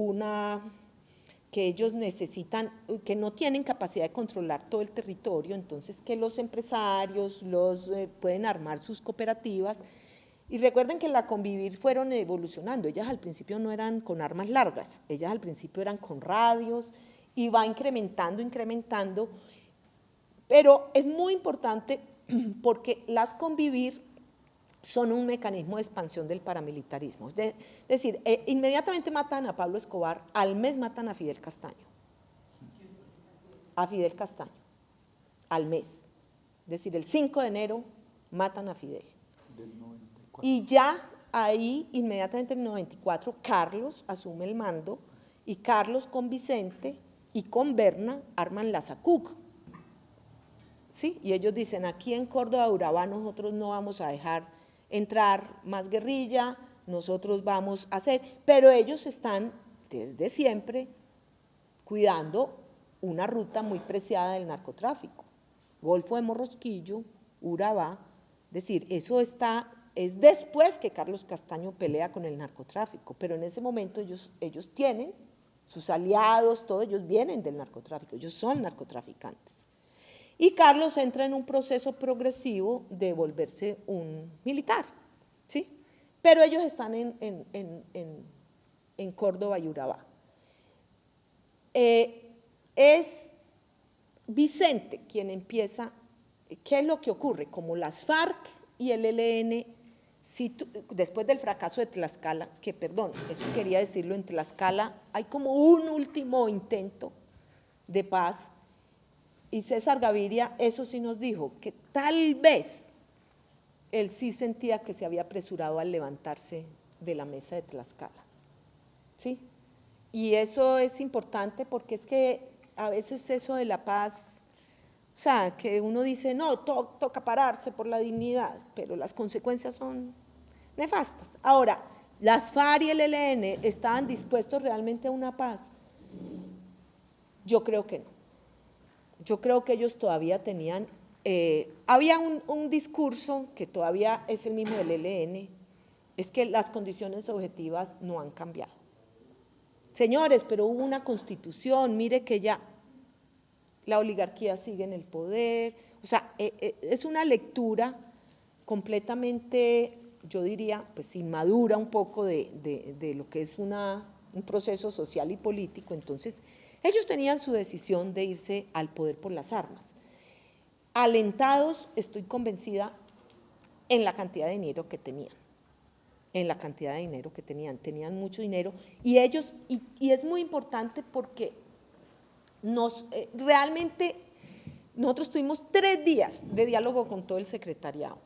no tienen capacidad de controlar todo el territorio, entonces que los empresarios pueden armar sus cooperativas. Y recuerden que la convivir fueron evolucionando, ellas al principio no eran con armas largas, ellas al principio eran con radios, y va incrementando, pero es muy importante porque las convivir son un mecanismo de expansión del paramilitarismo. Es decir, inmediatamente matan a Pablo Escobar, al mes matan a Fidel Castaño. A Fidel Castaño, al mes. Es decir, el 5 de enero matan a Fidel. Del 94. Y ya ahí, inmediatamente en el 94, Carlos asume el mando, y Carlos con Vicente y con Berna arman la SACUC. ¿Sí? Y ellos dicen, aquí en Córdoba, Urabá, nosotros no vamos a dejar entrar más guerrilla, nosotros vamos a hacer, pero ellos están desde siempre cuidando una ruta muy preciada del narcotráfico, Golfo de Morrosquillo, Urabá, es decir, eso es después que Carlos Castaño pelea con el narcotráfico, pero en ese momento ellos tienen sus aliados, todos ellos vienen del narcotráfico, ellos son narcotraficantes. Y Carlos entra en un proceso progresivo de volverse un militar, ¿sí? Pero ellos están en Córdoba y Urabá. Es Vicente quien empieza, ¿qué es lo que ocurre? Como las FARC y el ELN, después del fracaso de Tlaxcala, que perdón, eso quería decirlo, en Tlaxcala hay como un último intento de paz, y César Gaviria eso sí nos dijo, que tal vez él sí sentía que se había apresurado al levantarse de la mesa de Tlaxcala, ¿sí? Y eso es importante porque es que a veces eso de la paz, o sea, que uno dice, no, toca pararse por la dignidad, pero las consecuencias son nefastas. Ahora, las FARC y el ELN estaban dispuestos realmente a una paz. Yo creo que no. Yo creo que ellos todavía tenían, había un discurso que todavía es el mismo del ELN, es que las condiciones objetivas no han cambiado. Señores, pero hubo una constitución, mire que ya la oligarquía sigue en el poder, o sea, es una lectura completamente, yo diría, pues inmadura un poco de lo que es un proceso social y político. Entonces, ellos tenían su decisión de irse al poder por las armas. Alentados, estoy convencida, en la cantidad de dinero que tenían. Tenían mucho dinero, y ellos, y es muy importante porque realmente nosotros tuvimos 3 días de diálogo con todo el secretariado,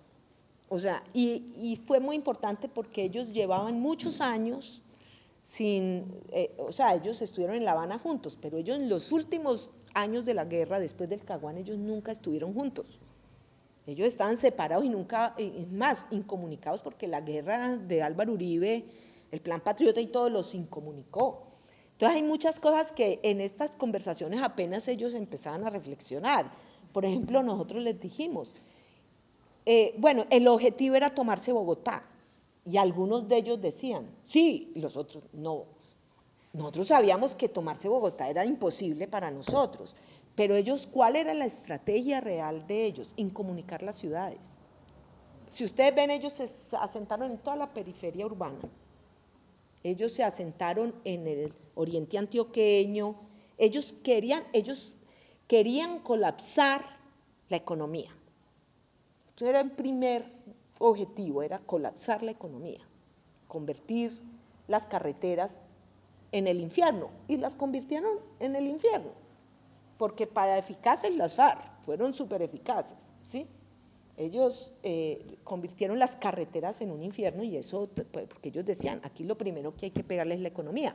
o sea, y fue muy importante porque ellos llevaban muchos años o sea, ellos estuvieron en La Habana juntos, pero ellos en los últimos años de la guerra, después del Caguán, ellos nunca estuvieron juntos. Ellos estaban separados y nunca, más, incomunicados, porque la guerra de Álvaro Uribe, el Plan Patriota y todo los incomunicó. Entonces hay muchas cosas que en estas conversaciones apenas ellos empezaban a reflexionar. Por ejemplo, nosotros les dijimos, bueno, el objetivo era tomarse Bogotá, y algunos de ellos decían, sí, y los otros no. Nosotros sabíamos que tomarse Bogotá era imposible para nosotros, pero ellos, ¿cuál era la estrategia real de ellos? Incomunicar las ciudades. Si ustedes ven, ellos se asentaron en toda la periferia urbana, ellos se asentaron en el oriente antioqueño, ellos querían colapsar la economía. Entonces era el primer objetivo, era colapsar la economía, convertir las carreteras en el infierno, y las convirtieron en el infierno, porque para eficaces las FARC, fueron súper eficaces, ¿sí? Ellos convirtieron las carreteras en un infierno y eso, porque ellos decían, aquí lo primero que hay que pegarles es la economía.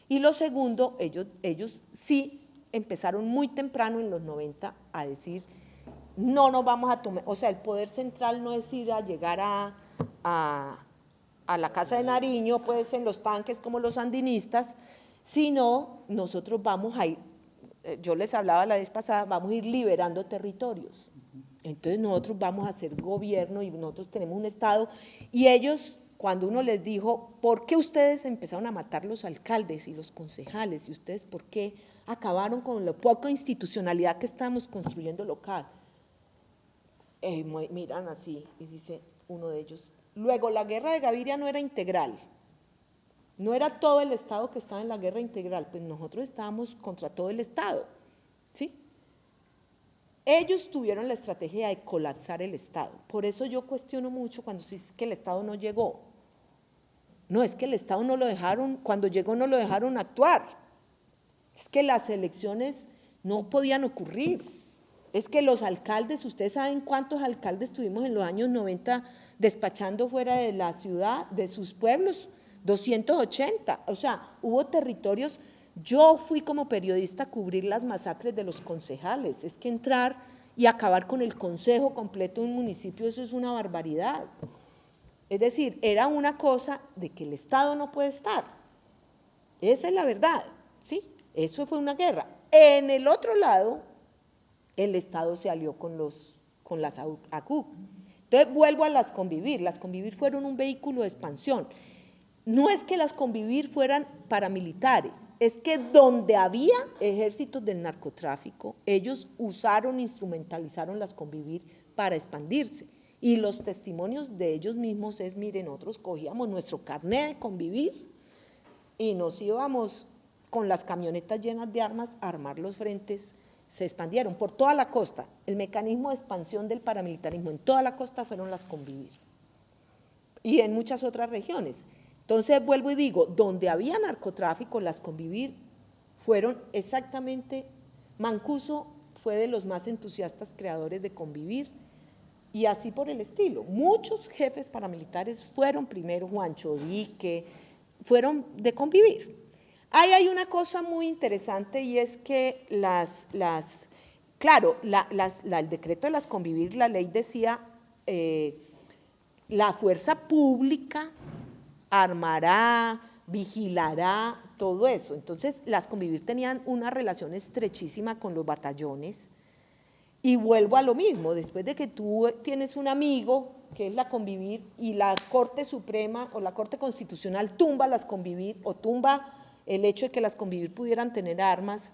Y lo segundo, ellos sí empezaron muy temprano en los 90 a decir, no nos vamos a tomar, o sea, el poder central no es ir a llegar a la Casa de Nariño, pues en los tanques como los sandinistas, sino nosotros vamos a ir, yo les hablaba la vez pasada, vamos a ir liberando territorios. Entonces nosotros vamos a hacer gobierno y nosotros tenemos un Estado. Y ellos, cuando uno les dijo, ¿por qué ustedes empezaron a matar los alcaldes y los concejales? ¿Y ustedes por qué acabaron con la poca institucionalidad que estábamos construyendo local? Miran así y dice uno de ellos, luego la guerra de Gaviria no era integral, no era todo el Estado que estaba en la guerra integral, pues nosotros estábamos contra todo el Estado, ¿sí? Ellos tuvieron la estrategia de colapsar el Estado, por eso yo cuestiono mucho cuando se dice que el Estado no llegó. No, es que el Estado no lo dejaron, cuando llegó no lo dejaron actuar, es que las elecciones no podían ocurrir. Es que los alcaldes, ustedes saben cuántos alcaldes tuvimos en los años 90 despachando fuera de la ciudad, de sus pueblos, 280, o sea, hubo territorios, yo fui como periodista a cubrir las masacres de los concejales, es que entrar y acabar con el consejo completo de un municipio, eso es una barbaridad. Es decir, era una cosa de que el Estado no puede estar, esa es la verdad, ¿sí? Eso fue una guerra. En el otro lado, el Estado se alió con las ACUC. Entonces vuelvo a las Convivir fueron un vehículo de expansión. No es que las Convivir fueran paramilitares, es que donde había ejércitos del narcotráfico, ellos usaron, instrumentalizaron las Convivir para expandirse. Y los testimonios de ellos mismos es, miren, nosotros cogíamos nuestro carnet de Convivir y nos íbamos con las camionetas llenas de armas a armar los frentes. Se expandieron por toda la costa. El mecanismo de expansión del paramilitarismo en toda la costa fueron las Convivir y en muchas otras regiones. Entonces vuelvo y digo, donde había narcotráfico, las Convivir fueron exactamente, Mancuso fue de los más entusiastas creadores de Convivir y así por el estilo. Muchos jefes paramilitares fueron primero, Juancho Dique, fueron de Convivir. Ahí hay una cosa muy interesante y es que claro, el decreto de las Convivir, la ley decía, la fuerza pública armará, vigilará, todo eso. Entonces, las Convivir tenían una relación estrechísima con los batallones y vuelvo a lo mismo, después de que tú tienes un amigo que es la Convivir y la Corte Suprema o la Corte Constitucional tumba las Convivir o tumba el hecho de que las Convivir pudieran tener armas,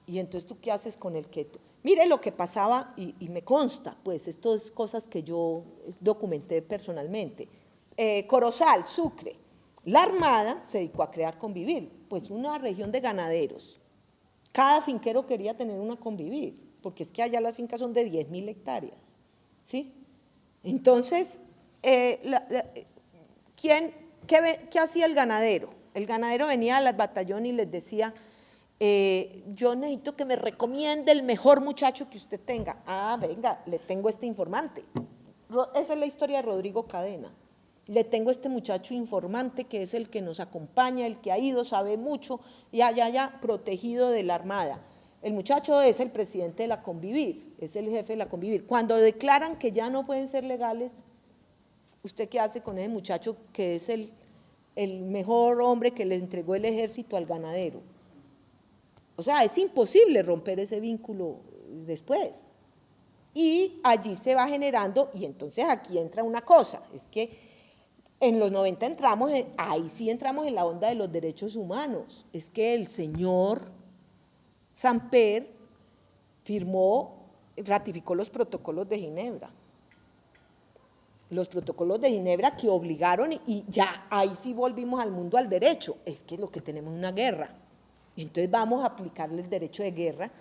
y entonces tú qué haces con el que… Mire lo que pasaba, y me consta, pues esto es cosas que yo documenté personalmente. Corozal, Sucre, la Armada se dedicó a crear Convivir, pues una región de ganaderos. Cada finquero quería tener una Convivir, porque es que allá las fincas son de 10.000 hectáreas, ¿sí? Entonces, ¿qué hacía el ganadero? El ganadero venía al batallón y les decía, yo necesito que me recomiende el mejor muchacho que usted tenga. Ah, venga, le tengo este informante. Esa es la historia de Rodrigo Cadena. Le tengo este muchacho informante que es el que nos acompaña, el que ha ido, sabe mucho, ya, protegido de la Armada. El muchacho es el presidente de la Convivir, es el jefe de la Convivir. Cuando declaran que ya no pueden ser legales, ¿usted qué hace con ese muchacho que es el mejor hombre que le entregó el ejército al ganadero? O sea, es imposible romper ese vínculo después. Y allí se va generando, y entonces aquí entra una cosa, es que en los 90 entramos, ahí sí entramos en la onda de los derechos humanos, es que el señor Samper ratificó los protocolos de Ginebra. Los protocolos de Ginebra que obligaron, y ya ahí sí volvimos al mundo al derecho, es que lo que tenemos es una guerra, entonces vamos a aplicarle el derecho de guerra.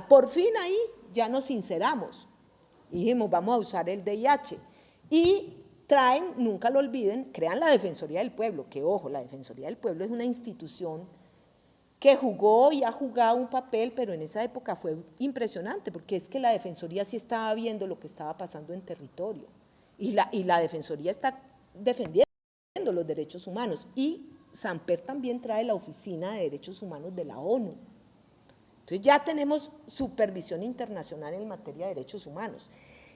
Por fin ahí ya nos sinceramos, y dijimos vamos a usar el DIH, y traen, nunca lo olviden, crean la Defensoría del Pueblo, que ojo, la Defensoría del Pueblo es una institución que jugó y ha jugado un papel, pero en esa época fue impresionante, porque es que la Defensoría sí estaba viendo lo que estaba pasando en territorio, y la Defensoría está defendiendo los derechos humanos, y Samper también trae la Oficina de Derechos Humanos de la ONU. Entonces ya tenemos supervisión internacional en materia de derechos humanos.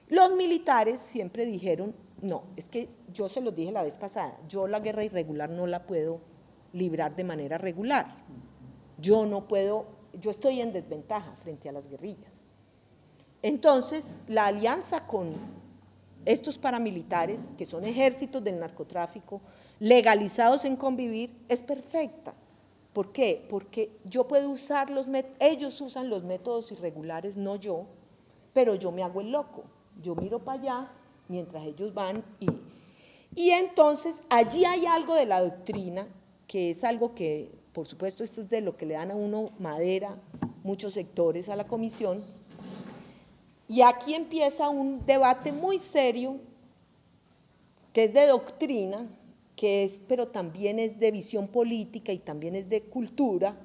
Los militares siempre dijeron, no, es que yo se los dije la vez pasada, yo la guerra irregular no la puedo librar de manera regular. Yo no puedo, yo estoy en desventaja frente a las guerrillas. Entonces, la alianza con estos paramilitares, que son ejércitos del narcotráfico, legalizados en convivir, es perfecta. ¿Por qué? Porque yo puedo usar ellos usan los métodos irregulares, no yo, pero yo me hago el loco. Yo miro para allá mientras ellos van y entonces allí hay algo de la doctrina, que es algo que, por supuesto, esto es de lo que le dan a uno madera, muchos sectores a la comisión, y aquí empieza un debate muy serio, que es de doctrina, pero también es de visión política y también es de cultura,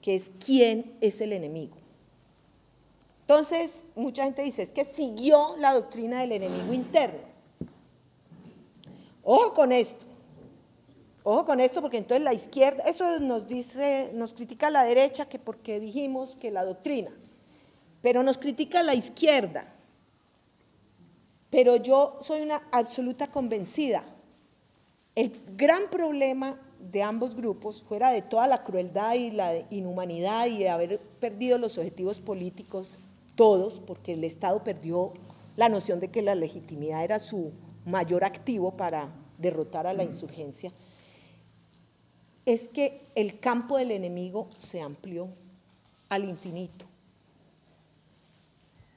que es quién es el enemigo. Entonces, mucha gente dice, es que siguió la doctrina del enemigo interno. Ojo con esto, porque entonces la izquierda, eso nos critica la derecha, que porque dijimos que la doctrina, pero nos critica la izquierda. Pero yo soy una absoluta convencida. El gran problema de ambos grupos, fuera de toda la crueldad y la inhumanidad y de haber perdido los objetivos políticos, todos, porque el Estado perdió la noción de que la legitimidad era su mayor activo para derrotar a la insurgencia, es que el campo del enemigo se amplió al infinito.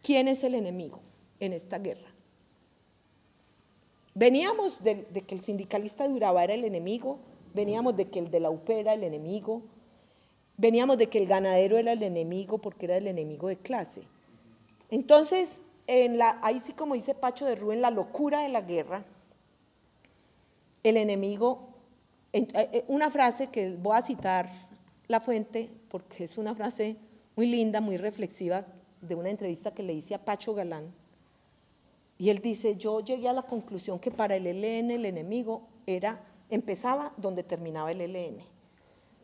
¿Quién es el enemigo en esta guerra? Veníamos de que el sindicalista de Urabá era el enemigo, veníamos de que el de la UP era el enemigo, veníamos de que el ganadero era el enemigo porque era el enemigo de clase. Entonces, ahí sí, como dice Pacho de Rúa, en la locura de la guerra, el enemigo, una frase que voy a citar la fuente, porque es una frase muy linda, muy reflexiva, de una entrevista que le hice a Pacho Galán, y él dice, yo llegué a la conclusión que para el ELN el enemigo empezaba donde terminaba el ELN.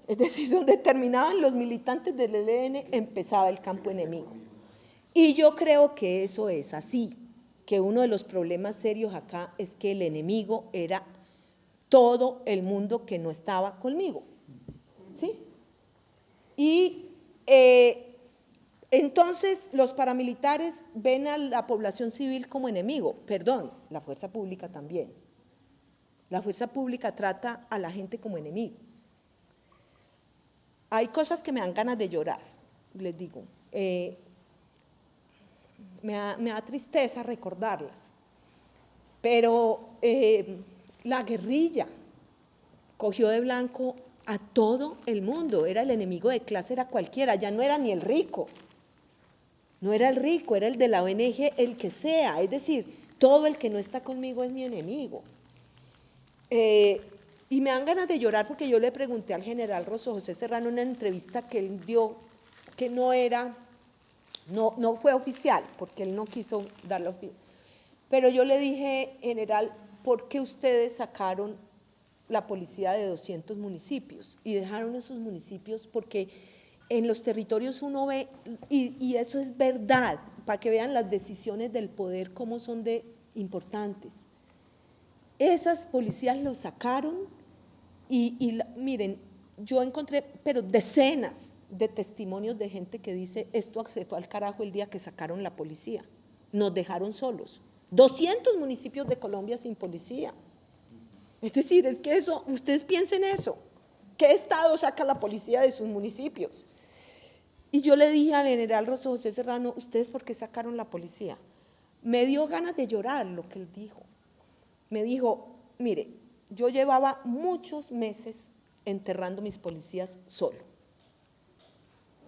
Es decir, donde terminaban los militantes del ELN, empezaba el campo enemigo. Y yo creo que eso es así, que uno de los problemas serios acá es que el enemigo era todo el mundo que no estaba conmigo, ¿sí? Y entonces los paramilitares ven a la población civil como enemigo, perdón, la fuerza pública también. La fuerza pública trata a la gente como enemigo. Hay cosas que me dan ganas de llorar, les digo. Me da tristeza recordarlas, pero la guerrilla cogió de blanco a todo el mundo, era el enemigo de clase, era cualquiera, ya no era ni el rico, no era el rico, era el de la ONG, el que sea, es decir, todo el que no está conmigo es mi enemigo. Y me dan ganas de llorar porque yo le pregunté al general Rosso José Serrano en una entrevista que él dio, que no fue oficial, porque él no quiso darla oficial, pero yo le dije, general, ¿por qué ustedes sacaron la policía de 200 municipios y dejaron esos municipios? Porque en los territorios uno ve, y eso es verdad, para que vean las decisiones del poder cómo son de importantes. Esas policías los sacaron miren, yo encontré, pero decenas de testimonios de gente que dice, esto se fue al carajo el día que sacaron la policía, nos dejaron solos. 200 municipios de Colombia sin policía. Es decir, es que eso, ustedes piensen eso, ¿qué estado saca la policía de sus municipios? Y yo le dije al general Rosso José Serrano, ¿ustedes por qué sacaron la policía? Me dio ganas de llorar lo que él dijo. Me dijo, mire, yo llevaba muchos meses enterrando mis policías solo.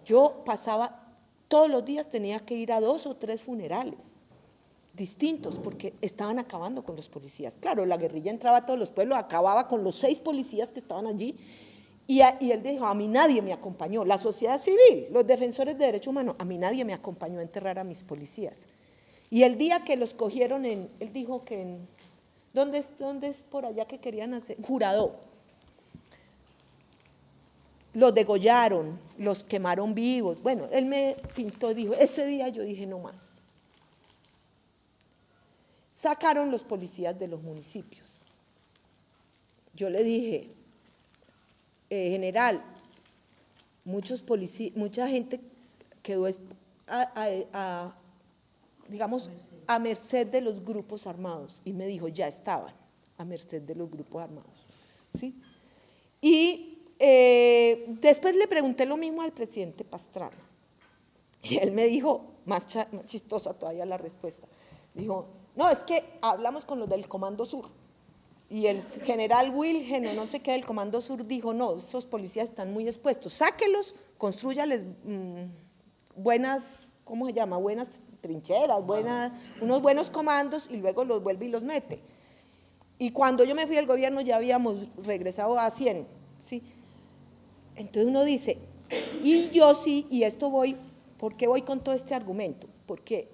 Yo pasaba, todos los días tenía que ir a 2 o 3 funerales distintos porque estaban acabando con los policías. Claro, la guerrilla entraba a todos los pueblos, acababa con los 6 policías que estaban allí Y él dijo, a mí nadie me acompañó, la sociedad civil, los defensores de derechos humanos, a mí nadie me acompañó a enterrar a mis policías. Y el día que los cogieron él dijo que ¿dónde es por allá que querían hacer? Jurado. Los degollaron, los quemaron vivos. Bueno, él me pintó, dijo, ese día yo dije no más. Sacaron los policías de los municipios. Yo le dije, general, mucha gente quedó digamos, a merced de los grupos armados. Y me dijo, ya estaban a merced de los grupos armados. ¿Sí? Y después le pregunté lo mismo al presidente Pastrana. Y él me dijo, más chistosa todavía la respuesta, dijo, no, es que hablamos con los del Comando Sur. Y el general Wilhelm, no sé qué, del Comando Sur dijo, no, esos policías están muy expuestos, sáquelos, construyales buenas, ¿cómo se llama? Buenas trincheras, unos buenos comandos y luego los vuelve y los mete. Y cuando yo me fui al gobierno ya habíamos regresado a 100, ¿sí? Entonces uno dice, y yo sí, y esto voy, ¿por qué voy con todo este argumento? Porque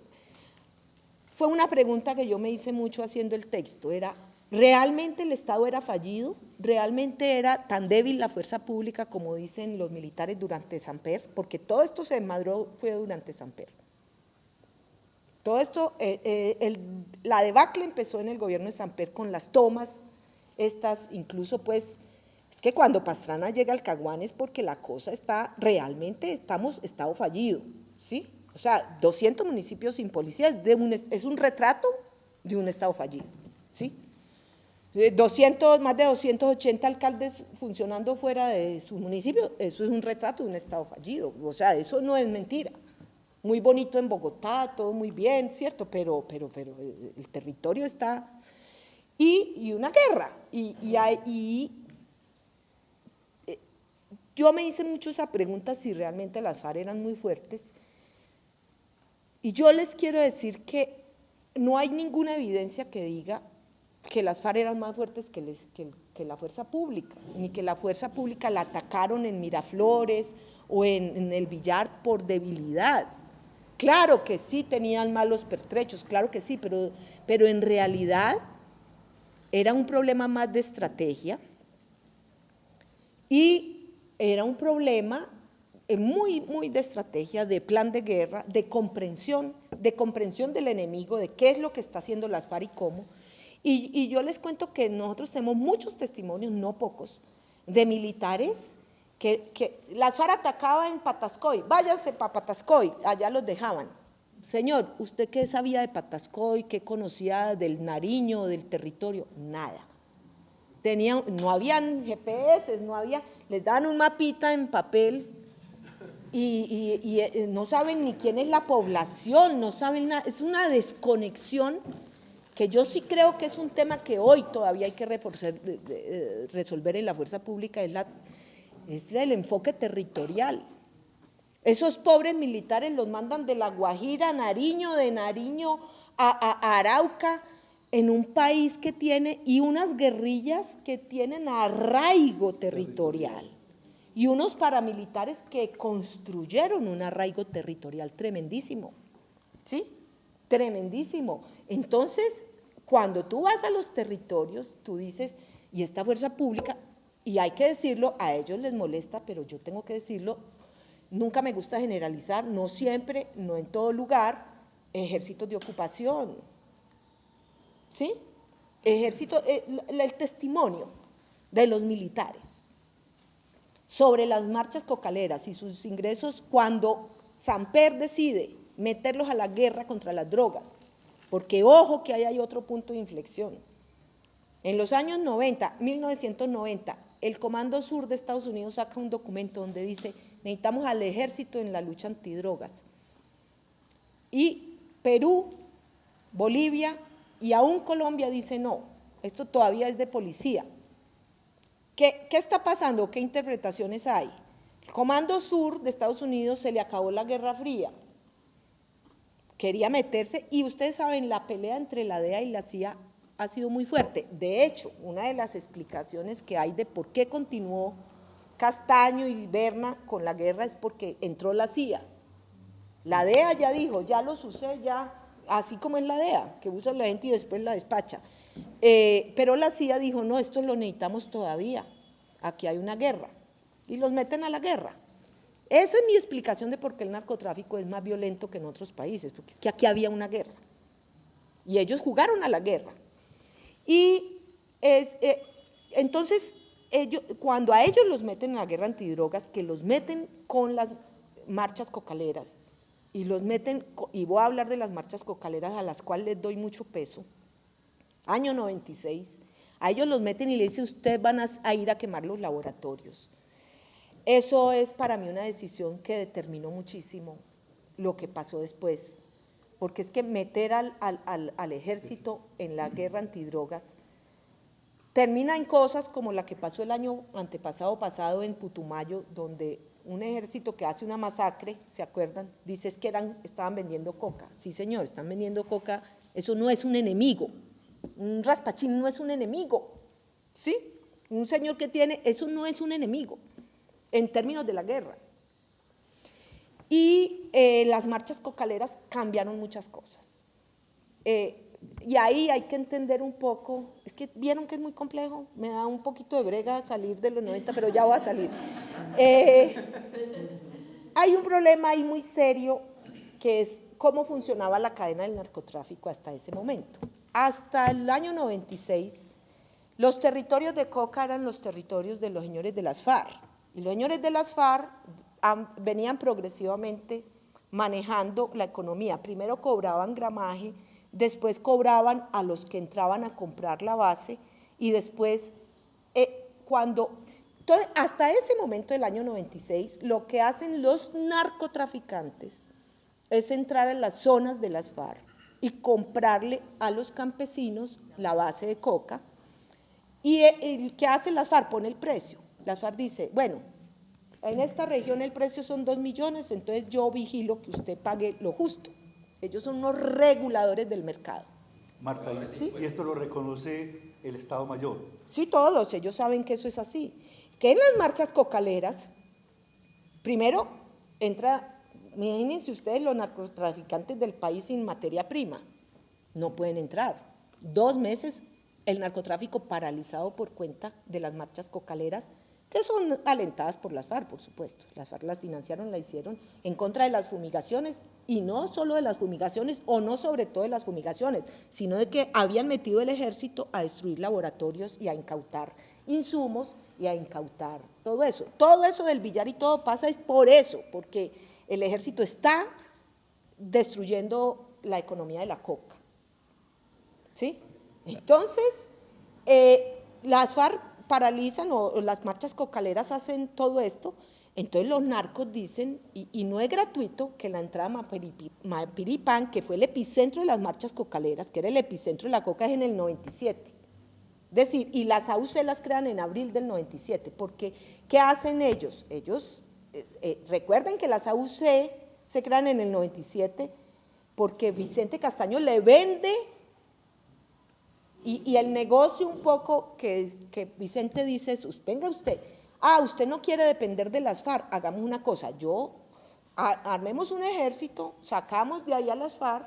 fue una pregunta que yo me hice mucho haciendo el texto, era, ¿realmente el Estado era fallido? ¿Realmente era tan débil la fuerza pública como dicen los militares durante Samper? Porque todo esto se desmadró fue durante Samper. Todo esto, la debacle empezó en el gobierno de Samper con las tomas, incluso pues, es que cuando Pastrana llega al Caguán es porque la cosa está, realmente estado fallido, ¿sí? O sea, 200 municipios sin policía es un retrato de un Estado fallido, ¿sí? Más de 280 alcaldes funcionando fuera de su municipio, eso es un retrato de un Estado fallido, o sea, eso no es mentira. Muy bonito en Bogotá, todo muy bien, ¿cierto? Pero el territorio está… Y una guerra, yo me hice mucho esa pregunta si realmente las FARC eran muy fuertes, y yo les quiero decir que no hay ninguna evidencia que diga que las FARC eran más fuertes que la fuerza pública, ni que la fuerza pública la atacaron en Miraflores o en el Villar por debilidad. Claro que sí tenían malos pertrechos, claro que sí, pero en realidad era un problema más de estrategia y era un problema muy, muy de estrategia, de plan de guerra, de comprensión del enemigo, de qué es lo que está haciendo las FARC y cómo. Y yo les cuento que nosotros tenemos muchos testimonios, no pocos, de militares que las FARC atacaban en Patascoy, váyanse para Patascoy, allá los dejaban. Señor, ¿usted qué sabía de Patascoy? ¿Qué conocía del Nariño, del territorio? Nada. No habían GPS, les daban un mapita en papel y no saben ni quién es la población, no saben nada, es una desconexión que yo sí creo que es un tema que hoy todavía hay que resolver en la fuerza pública, es el enfoque territorial. Esos pobres militares los mandan de La Guajira a Nariño, de Nariño a Arauca, en un país que tiene, y unas guerrillas que tienen arraigo territorial, y unos paramilitares que construyeron un arraigo territorial tremendísimo, ¿sí? Tremendísimo. Entonces, cuando tú vas a los territorios, tú dices, y esta fuerza pública, y hay que decirlo, a ellos les molesta, pero yo tengo que decirlo, nunca me gusta generalizar, no siempre, no en todo lugar, ejércitos de ocupación, ¿sí? El testimonio de los militares sobre las marchas cocaleras y sus ingresos cuando Samper decide meterlos a la guerra contra las drogas, porque ojo que ahí hay otro punto de inflexión. En los años 90, 1990, el Comando Sur de Estados Unidos saca un documento donde dice, necesitamos al ejército en la lucha antidrogas. Y Perú, Bolivia y aún Colombia dice no, esto todavía es de policía. ¿Qué está pasando? ¿Qué interpretaciones hay? El Comando Sur de Estados Unidos se le acabó la Guerra Fría, quería meterse, y ustedes saben, la pelea entre la DEA y la CIA ha sido muy fuerte. De hecho, una de las explicaciones que hay de por qué continuó Castaño y Berna con la guerra es porque entró la CIA. La DEA ya dijo, ya los usé, ya, así como es la DEA, que usa la gente y después la despacha. Pero la CIA dijo, no, esto lo necesitamos todavía, aquí hay una guerra, y los meten a la guerra. Esa es mi explicación de por qué el narcotráfico es más violento que en otros países, porque es que aquí había una guerra, y ellos jugaron a la guerra. Y entonces, cuando a ellos los meten en la guerra antidrogas, que los meten con las marchas cocaleras, y los meten, y voy a hablar de las marchas cocaleras a las cuales les doy mucho peso, año 96, a ellos los meten y le dicen, ustedes van a ir a quemar los laboratorios. Eso es para mí una decisión que determinó muchísimo lo que pasó después, porque es que meter al ejército en la guerra antidrogas termina en cosas como la que pasó el año pasado en Putumayo, donde un ejército que hace una masacre, ¿se acuerdan? Dice es que estaban vendiendo coca. Sí, señor, están vendiendo coca, eso no es un enemigo. Un raspachín no es un enemigo, ¿sí? Un señor que tiene, eso no es un enemigo, en términos de la guerra. Y las marchas cocaleras cambiaron muchas cosas. Y ahí hay que entender un poco, es que vieron que es muy complejo, me da un poquito de brega salir de los 90, pero ya voy a salir. Hay un problema ahí muy serio, que es cómo funcionaba la cadena del narcotráfico hasta ese momento. Hasta el año 96, los territorios de coca eran los territorios de los señores de las FARC, y los señores de las FARC venían progresivamente manejando la economía. Primero cobraban gramaje, después cobraban a los que entraban a comprar la base, y después, entonces, hasta ese momento del año 96, lo que hacen los narcotraficantes es entrar en las zonas de las FARC y comprarle a los campesinos la base de coca. ¿Y qué hacen las FARC? Pone el precio. Las FARC dice, bueno, en esta región el precio son 2 millones, entonces yo vigilo que usted pague lo justo. Ellos son unos reguladores del mercado. Marta, ¿sí? ¿Y esto lo reconoce el Estado Mayor? Sí, todos, ellos saben que eso es así. Que en las marchas cocaleras, primero imagínense ustedes los narcotraficantes del país sin materia prima, no pueden entrar. 2 meses el narcotráfico paralizado por cuenta de las marchas cocaleras, que son alentadas por las FARC, por supuesto. Las FARC las financiaron, la hicieron en contra de las fumigaciones, y no solo de las fumigaciones, o no sobre todo de las fumigaciones, sino de que habían metido el ejército a destruir laboratorios y a incautar insumos y a incautar todo eso. Todo eso del billar y todo pasa es por eso, porque el ejército está destruyendo la economía de la coca, ¿sí? Entonces, las FARC paralizan, o las marchas cocaleras hacen todo esto. Entonces los narcos dicen, y no es gratuito, que la entrada a Mapiripán, que fue el epicentro de las marchas cocaleras, que era el epicentro de la coca, es en el 97. Es decir, y las AUC las crean en abril del 97, porque ¿qué hacen ellos? Ellos, recuerden que las AUC se crean en el 97 porque Vicente Castaño le vende, y el negocio un poco que Vicente dice es, venga usted, usted no quiere depender de las FARC, hagamos una cosa, armemos un ejército, sacamos de ahí a las FARC,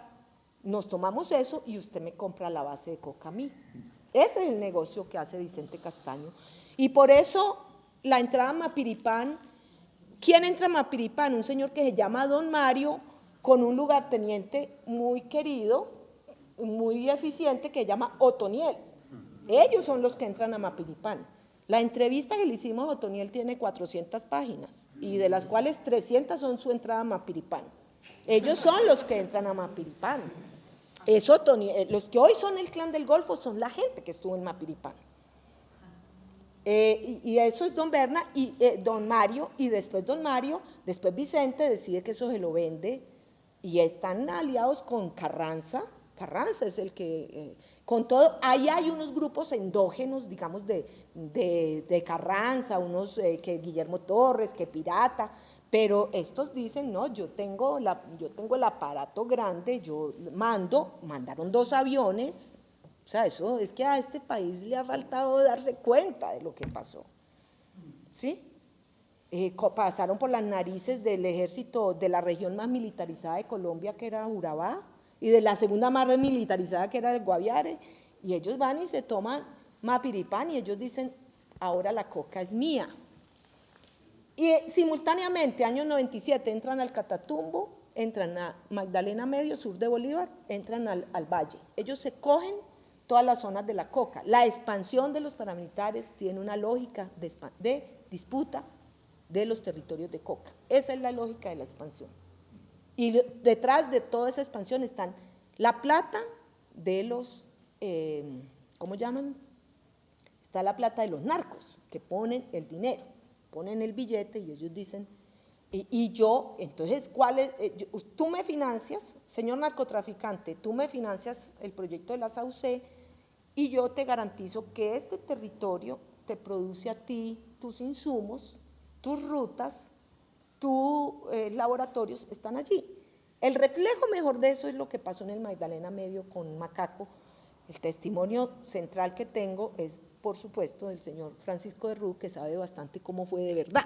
nos tomamos eso y usted me compra la base de coca a mí. Ese es el negocio que hace Vicente Castaño. Y por eso la entrada a Mapiripán, ¿quién entra a Mapiripán? Un señor que se llama Don Mario, con un lugarteniente muy querido, muy eficiente, que se llama Otoniel. Ellos son los que entran a Mapiripán. La entrevista que le hicimos a Otoniel tiene 400 páginas, y de las cuales 300 son su entrada a Mapiripán. Ellos son los que entran a Mapiripán. Los que hoy son el Clan del Golfo son la gente que estuvo en Mapiripán. Y eso es Don Berna, y Don Mario, y después Don Mario, después Vicente decide que eso se lo vende, y están aliados con Carranza. Carranza es el que, con todo, ahí hay unos grupos endógenos, digamos, de Carranza, unos que Guillermo Torres, que Pirata, pero estos dicen, no, yo tengo el aparato grande, yo mandaron 2 aviones, o sea, eso es que a este país le ha faltado darse cuenta de lo que pasó, ¿sí? pasaron por las narices del ejército de la región más militarizada de Colombia, que era Urabá, y de la segunda más militarizada, que era el Guaviare, y ellos van y se toman Mapiripán, y ellos dicen, ahora la coca es mía. Y simultáneamente, año 97, entran al Catatumbo, entran a Magdalena Medio, sur de Bolívar, entran al Valle. Ellos se cogen todas las zonas de la coca. La expansión de los paramilitares tiene una lógica de disputa de los territorios de coca. Esa es la lógica de la expansión. Y detrás de toda esa expansión están la plata de los, ¿cómo llaman? Está la plata de los narcos, que ponen el dinero, ponen el billete y ellos dicen, y yo, entonces, ¿cuál es? Tú me financias, señor narcotraficante, tú me financias el proyecto de la SAUCE y yo te garantizo que este territorio te produce a ti tus insumos, tus rutas, tus laboratorios están allí. El reflejo mejor de eso es lo que pasó en el Magdalena Medio con Macaco. El testimonio central que tengo es, por supuesto, del señor Francisco de Rú, que sabe bastante cómo fue de verdad,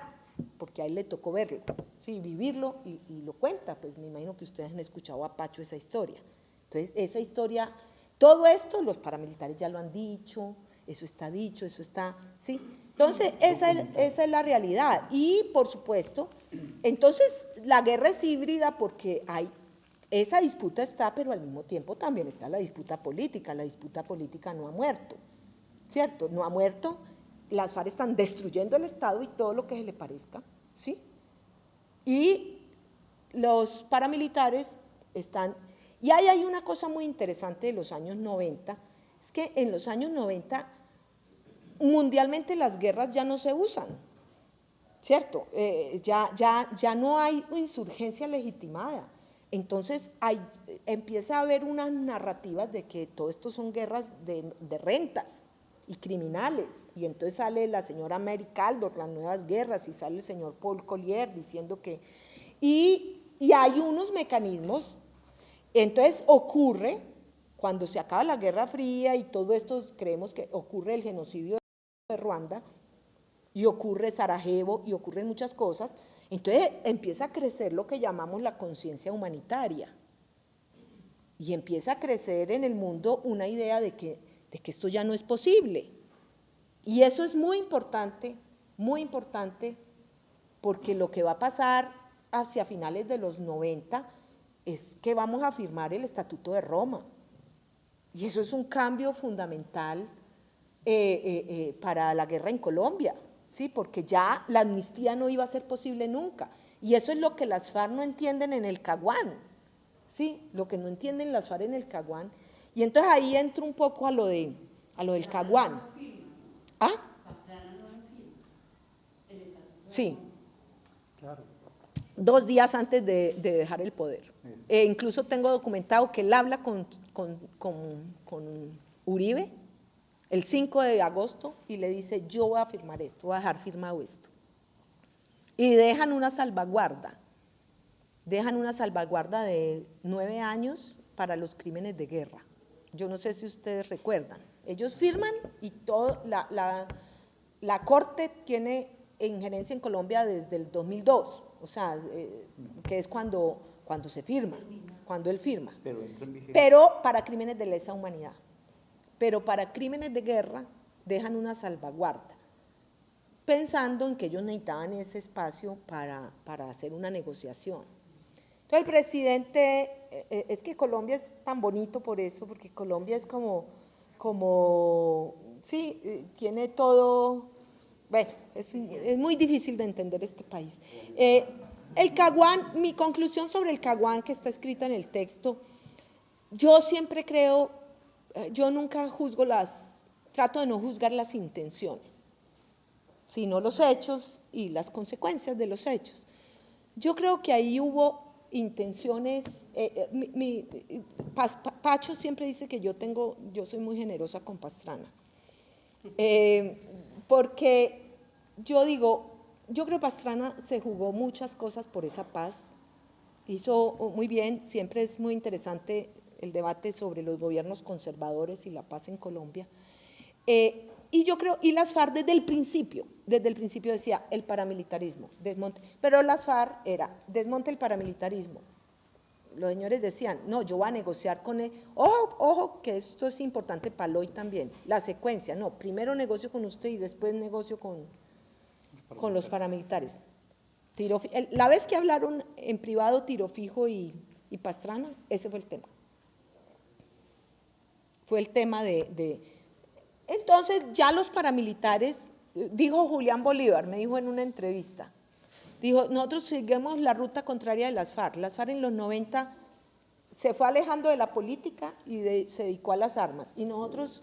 porque a él le tocó verlo, sí, vivirlo y lo cuenta, pues me imagino que ustedes han escuchado a Pacho esa historia. Entonces, esa historia, todo esto los paramilitares ya lo han dicho, eso está dicho, eso está, ¿sí? Entonces, esa es la realidad. Y, por supuesto, entonces la guerra es híbrida porque esa disputa está, pero al mismo tiempo también está la disputa política no ha muerto, ¿cierto? No ha muerto, las FARC están destruyendo el Estado y todo lo que se le parezca, ¿sí? Y los paramilitares están, y ahí hay una cosa muy interesante de los años 90, es que en los años 90 mundialmente las guerras ya no se usan, ¿cierto? Ya no hay insurgencia legitimada. Entonces empieza a haber unas narrativas de que todo esto son guerras de rentas y criminales. Y entonces sale la señora Mary Kaldor, las nuevas guerras, y sale el señor Paul Collier diciendo que… Y hay unos mecanismos, entonces ocurre, cuando se acaba la Guerra Fría y todo esto, creemos que ocurre el genocidio de Ruanda, y ocurre Sarajevo, y ocurren muchas cosas, entonces empieza a crecer lo que llamamos la conciencia humanitaria, y empieza a crecer en el mundo una idea de que esto ya no es posible, y eso es muy importante, porque lo que va a pasar hacia finales de los 90 es que vamos a firmar el Estatuto de Roma, y eso es un cambio fundamental para la guerra en Colombia, ¿sí? Porque ya la amnistía no iba a ser posible nunca, y eso es lo que las FARC no entienden en el Caguán, ¿sí? Lo que no entienden las FARC en el Caguán, y entonces ahí entro un poco a lo del Caguán. ¿Ah? Sí. Claro. 2 días antes de dejar el poder. Incluso tengo documentado que él habla con Uribe el 5 de agosto y le dice, yo voy a firmar esto, voy a dejar firmado esto. Y dejan una salvaguarda de 9 años para los crímenes de guerra. Yo no sé si ustedes recuerdan. Ellos firman y todo, la Corte tiene injerencia en Colombia desde el 2002, o sea, que es cuando se firma, cuando él firma. Pero para crímenes de lesa humanidad. Pero para crímenes de guerra dejan una salvaguarda, pensando en que ellos necesitaban ese espacio para hacer una negociación. Entonces el presidente, es que Colombia es tan bonito por eso, porque Colombia es como sí, tiene todo, bueno, es muy difícil de entender este país. El Caguán, mi conclusión sobre el Caguán que está escrita en el texto, yo siempre creo, yo nunca juzgo trato de no juzgar las intenciones, sino los hechos y las consecuencias de los hechos. Yo creo que ahí hubo intenciones, Pacho siempre dice que yo soy muy generosa con Pastrana, porque yo creo que Pastrana se jugó muchas cosas por esa paz, hizo muy bien, siempre es muy interesante el debate sobre los gobiernos conservadores y la paz en Colombia, Y yo creo, y las FARC desde el principio decía el paramilitarismo, desmonte, pero las FARC era desmonte el paramilitarismo. Los señores decían, no, yo voy a negociar con él, ojo, que esto es importante para hoy también, la secuencia, no, primero negocio con usted y después negocio con los paramilitares. La vez que hablaron en privado Tiro Fijo y Pastrana, ese fue el tema. Fue el tema Entonces ya los paramilitares, dijo Julián Bolívar, me dijo en una entrevista, dijo, nosotros seguimos la ruta contraria de las FARC. Las FARC en los 90 se fue alejando de la política y se dedicó a las armas. Y nosotros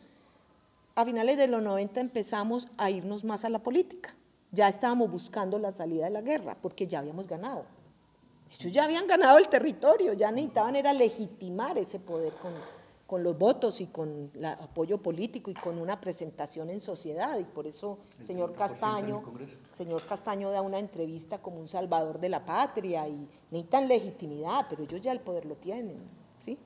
a finales de los 90 empezamos a irnos más a la política. Ya estábamos buscando la salida de la guerra porque ya habíamos ganado. Ellos ya habían ganado el territorio, ya necesitaban era legitimar ese poder con los votos y con el apoyo político y con una presentación en sociedad, y por eso señor Castaño da una entrevista como un salvador de la patria, y necesitan legitimidad, pero ellos ya el poder lo tienen, ¿sí?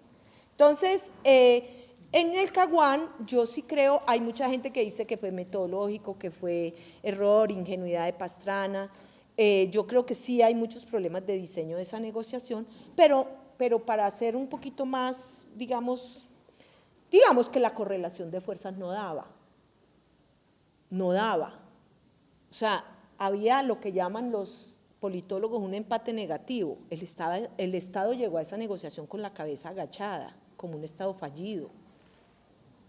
Entonces, en el Caguán, yo sí creo, hay mucha gente que dice que fue metodológico, que fue error, ingenuidad de Pastrana, yo creo que sí hay muchos problemas de diseño de esa negociación, pero para hacer un poquito más, digamos que la correlación de fuerzas no daba. O sea, había lo que llaman los politólogos un empate negativo. El Estado llegó a esa negociación con la cabeza agachada, como un Estado fallido.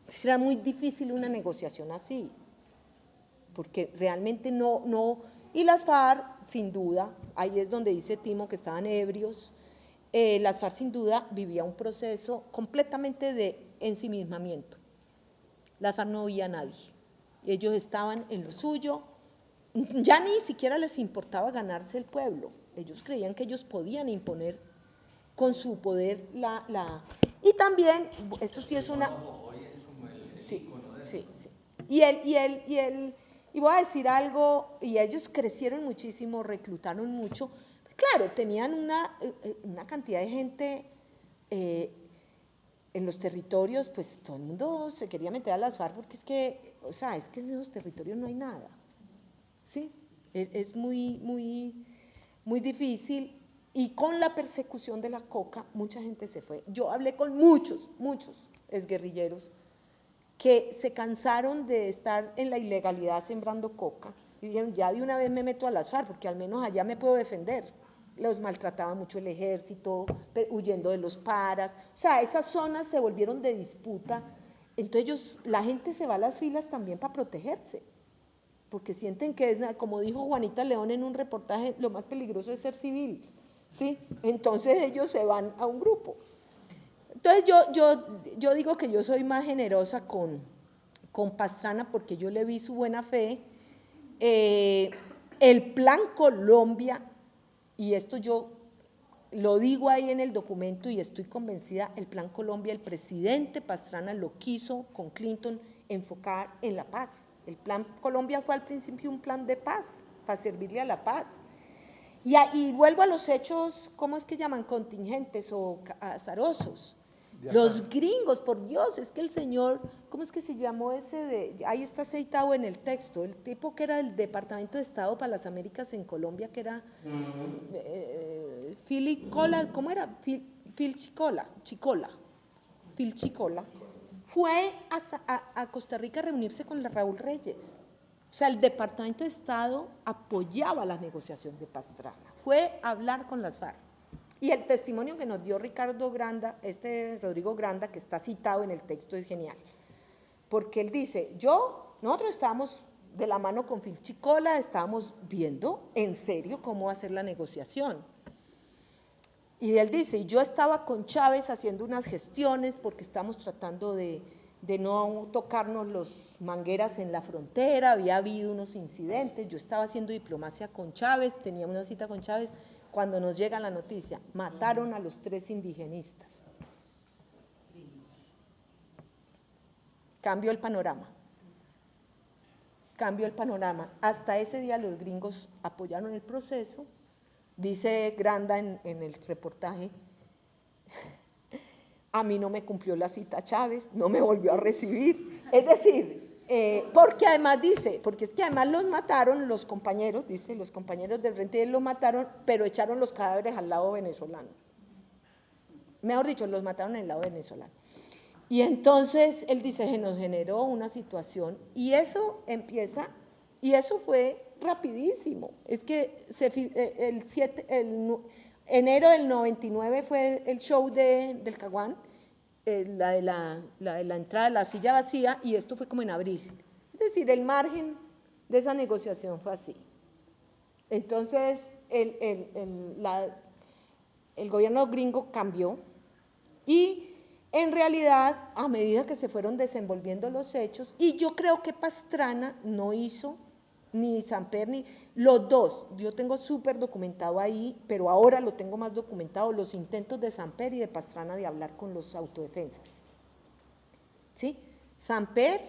Entonces era muy difícil una negociación así, porque realmente no. Y las FARC, sin duda, ahí es donde dice Timo que estaban ebrios, las FARC sin duda vivía un proceso completamente de ensimismamiento. Las FARC no oía a nadie, ellos estaban en lo suyo, ya ni siquiera les importaba ganarse el pueblo, ellos creían que ellos podían imponer con su poder y también, esto sí es una… Sí. Y voy a decir algo, y ellos crecieron muchísimo, reclutaron mucho. Claro, tenían una cantidad de gente en los territorios, pues todo el mundo se quería meter a las FARC porque es que en esos territorios no hay nada, ¿sí? Es muy difícil, y con la persecución de la coca, mucha gente se fue. Yo hablé con muchos exguerrilleros que se cansaron de estar en la ilegalidad sembrando coca y dijeron, ya de una vez me meto a las FARC porque al menos allá me puedo defender. Los maltrataba mucho el ejército, huyendo de los paras, o sea, esas zonas se volvieron de disputa, entonces la gente se va a las filas también para protegerse, porque sienten que, como dijo Juanita León en un reportaje, lo más peligroso es ser civil, ¿sí? Entonces ellos se van a un grupo. Entonces yo digo que yo soy más generosa con Pastrana porque yo le vi su buena fe. El Plan Colombia, y esto yo lo digo ahí en el documento y estoy convencida, el Plan Colombia, el presidente Pastrana lo quiso con Clinton enfocar en la paz. El Plan Colombia fue al principio un plan de paz, para servirle a la paz. Y vuelvo a los hechos, ¿cómo es que llaman? Contingentes o azarosos. Los gringos, por Dios, es que el señor, ¿cómo es que se llamó ese? Ahí está citado en el texto, el tipo que era del Departamento de Estado para las Américas en Colombia, que era Phil Chicola, ¿cómo era? Phil Chicola, fue a Costa Rica a reunirse con Raúl Reyes. O sea, el Departamento de Estado apoyaba la negociación de Pastrana, fue a hablar con las FARC. Y el testimonio que nos dio Rodrigo Granda, que está citado en el texto, es genial. Porque él dice, nosotros estábamos de la mano con Phil Chicola, estábamos viendo en serio cómo hacer la negociación. Y él dice, yo estaba con Chávez haciendo unas gestiones porque estamos tratando de no tocarnos los mangueras en la frontera, había habido unos incidentes, yo estaba haciendo diplomacia con Chávez, tenía una cita con Chávez, cuando nos llega la noticia, mataron a los 3 indigenistas. Cambió el panorama. Hasta ese día los gringos apoyaron el proceso. Dice Granda en el reportaje, a mí no me cumplió la cita Chávez, no me volvió a recibir. Es decir, Porque además dice, porque es que además los mataron los compañeros, dice, los compañeros del Frente los mataron, pero echaron los cadáveres al lado venezolano. Mejor dicho, los mataron en el lado venezolano. Y entonces él dice, se nos generó una situación, y eso empieza, y eso fue rapidísimo. Es que enero del 99 fue el show del Caguán, la de la entrada, la silla vacía, y esto fue como en abril. Es decir, el margen de esa negociación fue así. Entonces, el gobierno gringo cambió, y en realidad, a medida que se fueron desenvolviendo los hechos, y yo creo que Pastrana no hizo, ni Samper, ni los dos, yo tengo súper documentado ahí, pero ahora lo tengo más documentado, los intentos de Samper y de Pastrana de hablar con los autodefensas. ¿Sí? Samper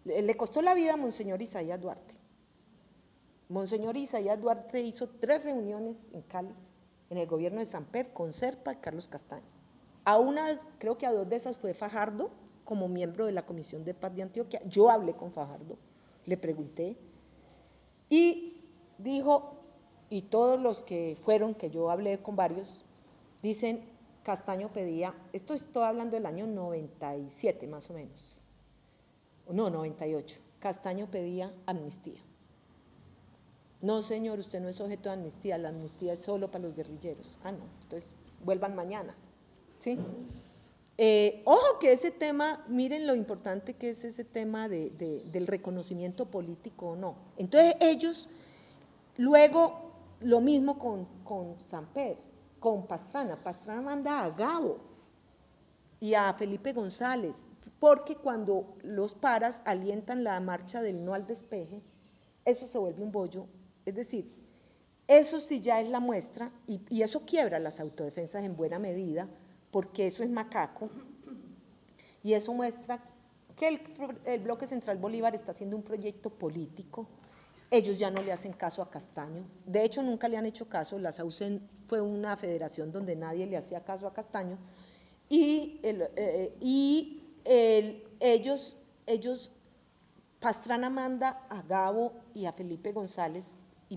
le costó la vida a Monseñor Isaías Duarte. Monseñor Isaías Duarte hizo 3 reuniones en Cali, en el gobierno de Samper, con Serpa y Carlos Castaño. A unas, creo que a 2 de esas fue Fajardo, como miembro de la Comisión de Paz de Antioquia. Yo hablé con Fajardo, le pregunté, y dijo, y todos los que fueron, que yo hablé con varios, dicen, Castaño pedía, esto estoy hablando del año 97 más o menos, no, 98, Castaño pedía amnistía. No, señor, usted no es objeto de amnistía, la amnistía es solo para los guerrilleros. Ah, no, entonces vuelvan mañana. ¿Sí? Ojo que ese tema, miren lo importante que es ese tema del reconocimiento político o no. Entonces ellos, luego lo mismo con Samper, con Pastrana. Pastrana manda a Gabo y a Felipe González, porque cuando los paras alientan la marcha del no al despeje, eso se vuelve un bollo. Es decir, eso sí ya es la muestra, y eso quiebra las autodefensas en buena medida, porque eso es macaco, y eso muestra que el Bloque Central Bolívar está haciendo un proyecto político. Ellos ya no le hacen caso a Castaño, de hecho nunca le han hecho caso. La SAUCEN fue una federación donde nadie le hacía caso a Castaño, y ellos, Pastrana manda a Gabo y a Felipe González, y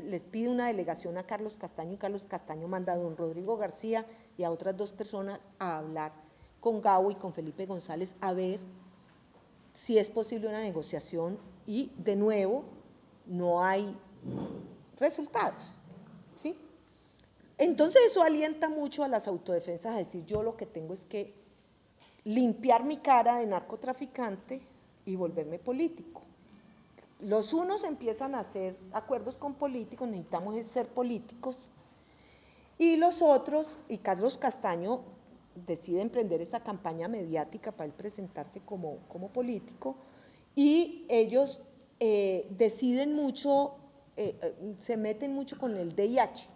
les pide una delegación a Carlos Castaño, y Carlos Castaño manda a don Rodrigo García y a otras 2 personas a hablar con Gabo y con Felipe González a ver si es posible una negociación, y de nuevo no hay resultados, ¿sí? Entonces eso alienta mucho a las autodefensas a decir, yo lo que tengo es que limpiar mi cara de narcotraficante y volverme político. Los unos empiezan a hacer acuerdos con políticos, necesitamos ser políticos, y los otros, y Carlos Castaño decide emprender esa campaña mediática para él presentarse como político, y ellos deciden mucho, se meten mucho con el DIH.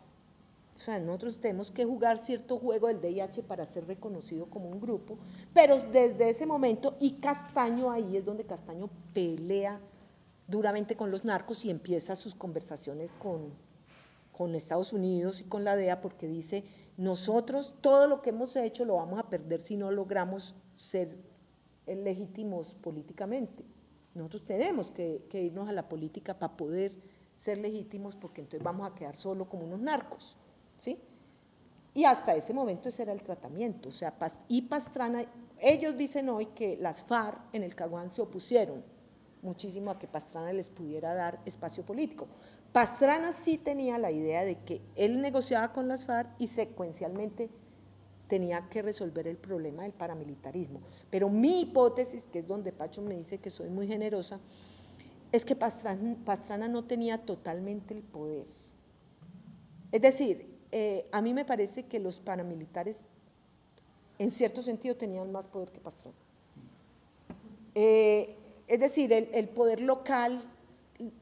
O sea, nosotros tenemos que jugar cierto juego del DIH para ser reconocido como un grupo, pero desde ese momento, y Castaño, ahí es donde Castaño pelea duramente con los narcos y empieza sus conversaciones con Estados Unidos y con la DEA, porque dice, nosotros todo lo que hemos hecho lo vamos a perder si no logramos ser legítimos políticamente. Nosotros tenemos que irnos a la política para poder ser legítimos, porque entonces vamos a quedar solo como unos narcos, ¿sí? Y hasta ese momento ese era el tratamiento. O sea, y Pastrana, ellos dicen hoy que las FARC en el Caguán se opusieron muchísimo a que Pastrana les pudiera dar espacio político. Pastrana sí tenía la idea de que él negociaba con las FARC y secuencialmente tenía que resolver el problema del paramilitarismo. Pero mi hipótesis, que es donde Pacho me dice que soy muy generosa, es que Pastrana no tenía totalmente el poder. Es decir, a mí me parece que los paramilitares en cierto sentido tenían más poder que Pastrana. Es decir, el poder local,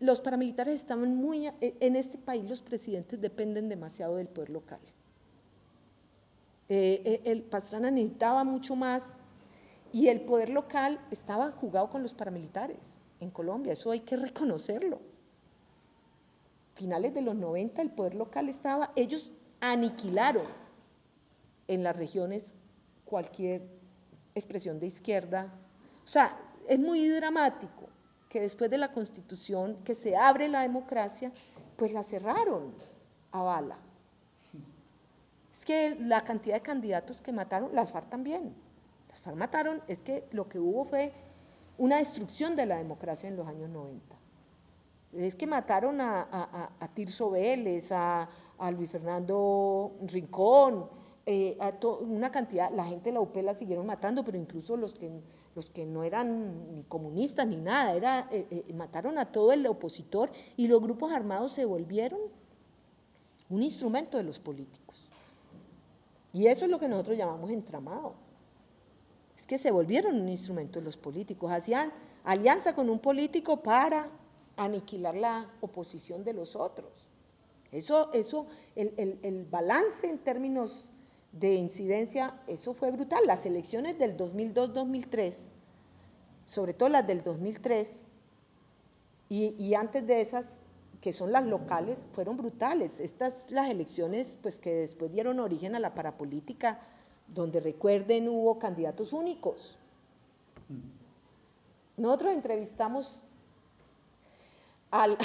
los paramilitares estaban muy, en este país los presidentes dependen demasiado del poder local. El Pastrana necesitaba mucho más, y el poder local estaba jugado con los paramilitares en Colombia, eso hay que reconocerlo. Finales de los 90 el poder local estaba, ellos aniquilaron en las regiones cualquier expresión de izquierda. O sea, es muy dramático que después de la Constitución, que se abre la democracia, pues la cerraron a bala. Es que la cantidad de candidatos que mataron, las FARC también, las FARC mataron, es que lo que hubo fue una destrucción de la democracia en los años 90. Es que mataron a Tirso Vélez, a Luis Fernando Rincón, una cantidad, la gente de la UP la siguieron matando, pero incluso los que no eran ni comunistas ni nada, mataron a todo el opositor y los grupos armados se volvieron un instrumento de los políticos. Y eso es lo que nosotros llamamos entramado. Es que se volvieron un instrumento de los políticos, hacían alianza con un político para aniquilar la oposición de los otros. El balance en términos de incidencia, eso fue brutal. Las elecciones del 2002-2003, sobre todo las del 2003, y antes de esas, que son las locales, fueron brutales. Las elecciones pues, que después dieron origen a la parapolítica, donde recuerden hubo candidatos únicos. Nosotros entrevistamos a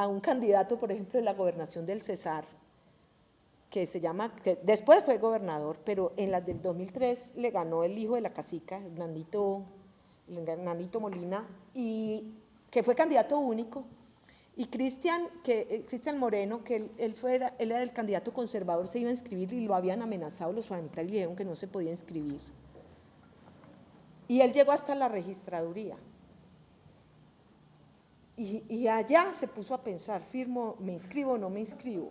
un candidato, por ejemplo, de la gobernación del Cesar, que después fue gobernador, pero en las del 2003 le ganó el hijo de la cacica, Hernanito Molina, y que fue candidato único, y Cristian Moreno, que él era el candidato conservador, se iba a inscribir y lo habían amenazado los parlamentarios y le dijeron que no se podía inscribir. Y él llegó hasta la registraduría. Y allá se puso a pensar, firmo, ¿me inscribo o no me inscribo?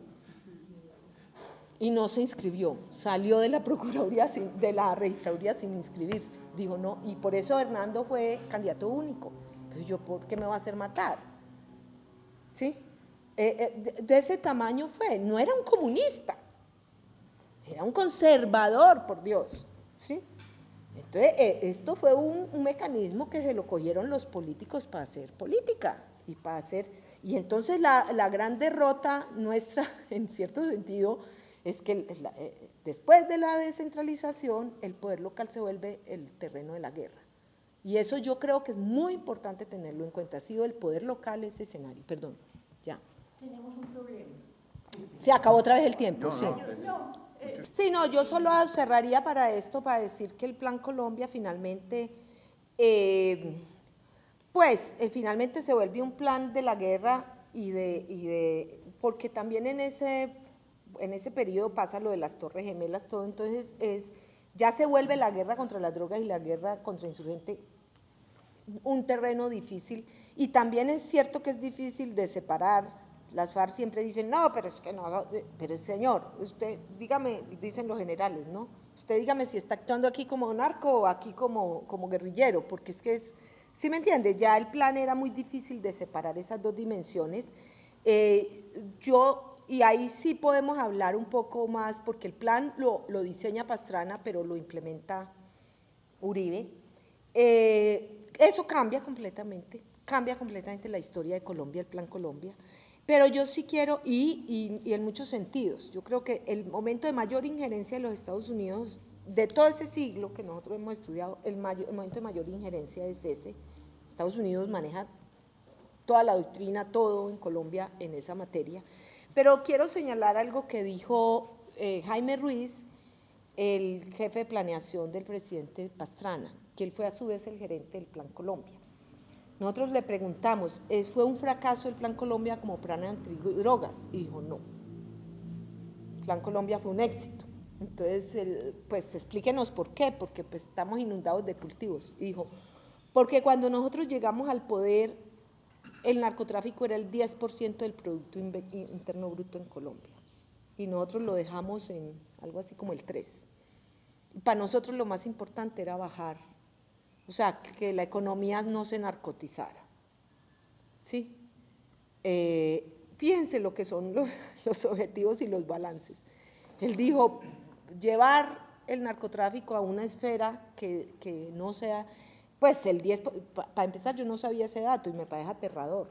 Y no se inscribió, salió de la Procuraduría, de la registraduría sin inscribirse, dijo no, y por eso Hernando fue candidato único. Entonces yo, ¿por qué me va a hacer matar? ¿Sí? De ese tamaño fue, no era un comunista, era un conservador, por Dios, ¿sí? Entonces, esto fue un mecanismo que se lo cogieron los políticos para hacer política y entonces la gran derrota nuestra, en cierto sentido, es que después de la descentralización, el poder local se vuelve el terreno de la guerra. Y eso yo creo que es muy importante tenerlo en cuenta. Ha sido el poder local ese escenario. Perdón, ya. Tenemos un problema. Se acabó otra vez el tiempo, sí. Sí, no, yo solo cerraría para esto, para decir que el Plan Colombia finalmente, finalmente se vuelve un plan de la guerra porque también en ese periodo pasa lo de las Torres Gemelas, todo, entonces ya se vuelve la guerra contra las drogas y la guerra contra insurgente un terreno difícil, y también es cierto que es difícil de separar. Las FARC siempre dicen, no, pero es que no, pero señor, usted dígame, dicen los generales, ¿no? Usted dígame si está actuando aquí como narco o aquí como guerrillero, porque es que ¿sí me entiende? Ya el plan era muy difícil de separar esas dos dimensiones. Y ahí sí podemos hablar un poco más, porque el plan lo diseña Pastrana, pero lo implementa Uribe. Eso cambia completamente la historia de Colombia, el Plan Colombia. Pero yo sí quiero, y en muchos sentidos, yo creo que el momento de mayor injerencia de los Estados Unidos, de todo ese siglo que nosotros hemos estudiado, el momento de mayor injerencia es ese. Estados Unidos maneja toda la doctrina, todo en Colombia en esa materia. Pero quiero señalar algo que dijo Jaime Ruiz, el jefe de planeación del presidente Pastrana, que él fue a su vez el gerente del Plan Colombia. Nosotros le preguntamos, ¿fue un fracaso el Plan Colombia como plan antidrogas? Y dijo, no. El Plan Colombia fue un éxito. Entonces, pues explíquenos por qué, porque pues, estamos inundados de cultivos. Y dijo, porque cuando nosotros llegamos al poder, el narcotráfico era el 10% del Producto Interno Bruto en Colombia. Y nosotros lo dejamos en algo así como el 3%. Para nosotros lo más importante era bajar, o sea, que la economía no se narcotizara. ¿Sí? Fíjense lo que son los objetivos y los balances. Él dijo, llevar el narcotráfico a una esfera que no sea, pues el 10%, para empezar yo no sabía ese dato y me parece aterrador.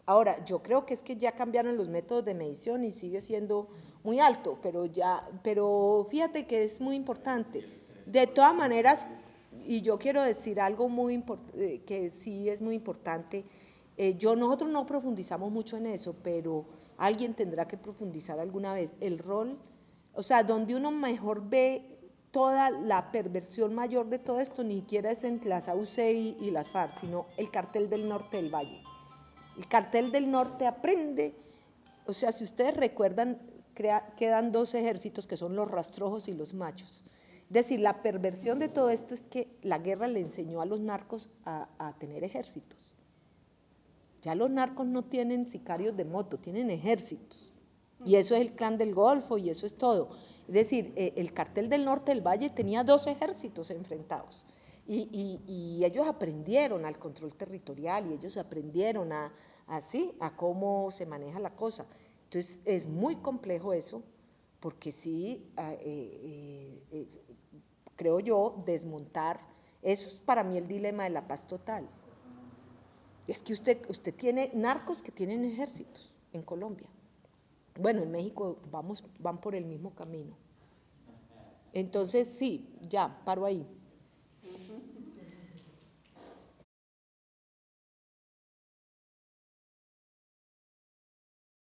Ahora, yo creo que es que ya cambiaron los métodos de medición y sigue siendo muy alto, pero fíjate que es muy importante. De todas maneras, y yo quiero decir algo que sí es muy importante. Nosotros no profundizamos mucho en eso, pero alguien tendrá que profundizar alguna vez. El rol, o sea, donde uno mejor ve toda la perversión mayor de todo esto, ni siquiera es entre las AUC y las FARC, sino el Cartel del Norte del Valle. El Cartel del Norte aprende, o sea, si ustedes recuerdan, quedan dos ejércitos que son los rastrojos y los machos. Es decir, la perversión de todo esto es que la guerra le enseñó a los narcos a tener ejércitos. Ya los narcos no tienen sicarios de moto, tienen ejércitos. Y eso es el Clan del Golfo y eso es todo. Es decir, el Cartel del Norte del Valle tenía 2 ejércitos enfrentados. Y ellos aprendieron al control territorial y ellos aprendieron a cómo se maneja la cosa. Entonces, es muy complejo eso, porque sí, creo yo, desmontar, eso es para mí el dilema de la paz total. Es que usted tiene narcos que tienen ejércitos en Colombia. Bueno, en México van por el mismo camino. Entonces, sí, ya, paro ahí.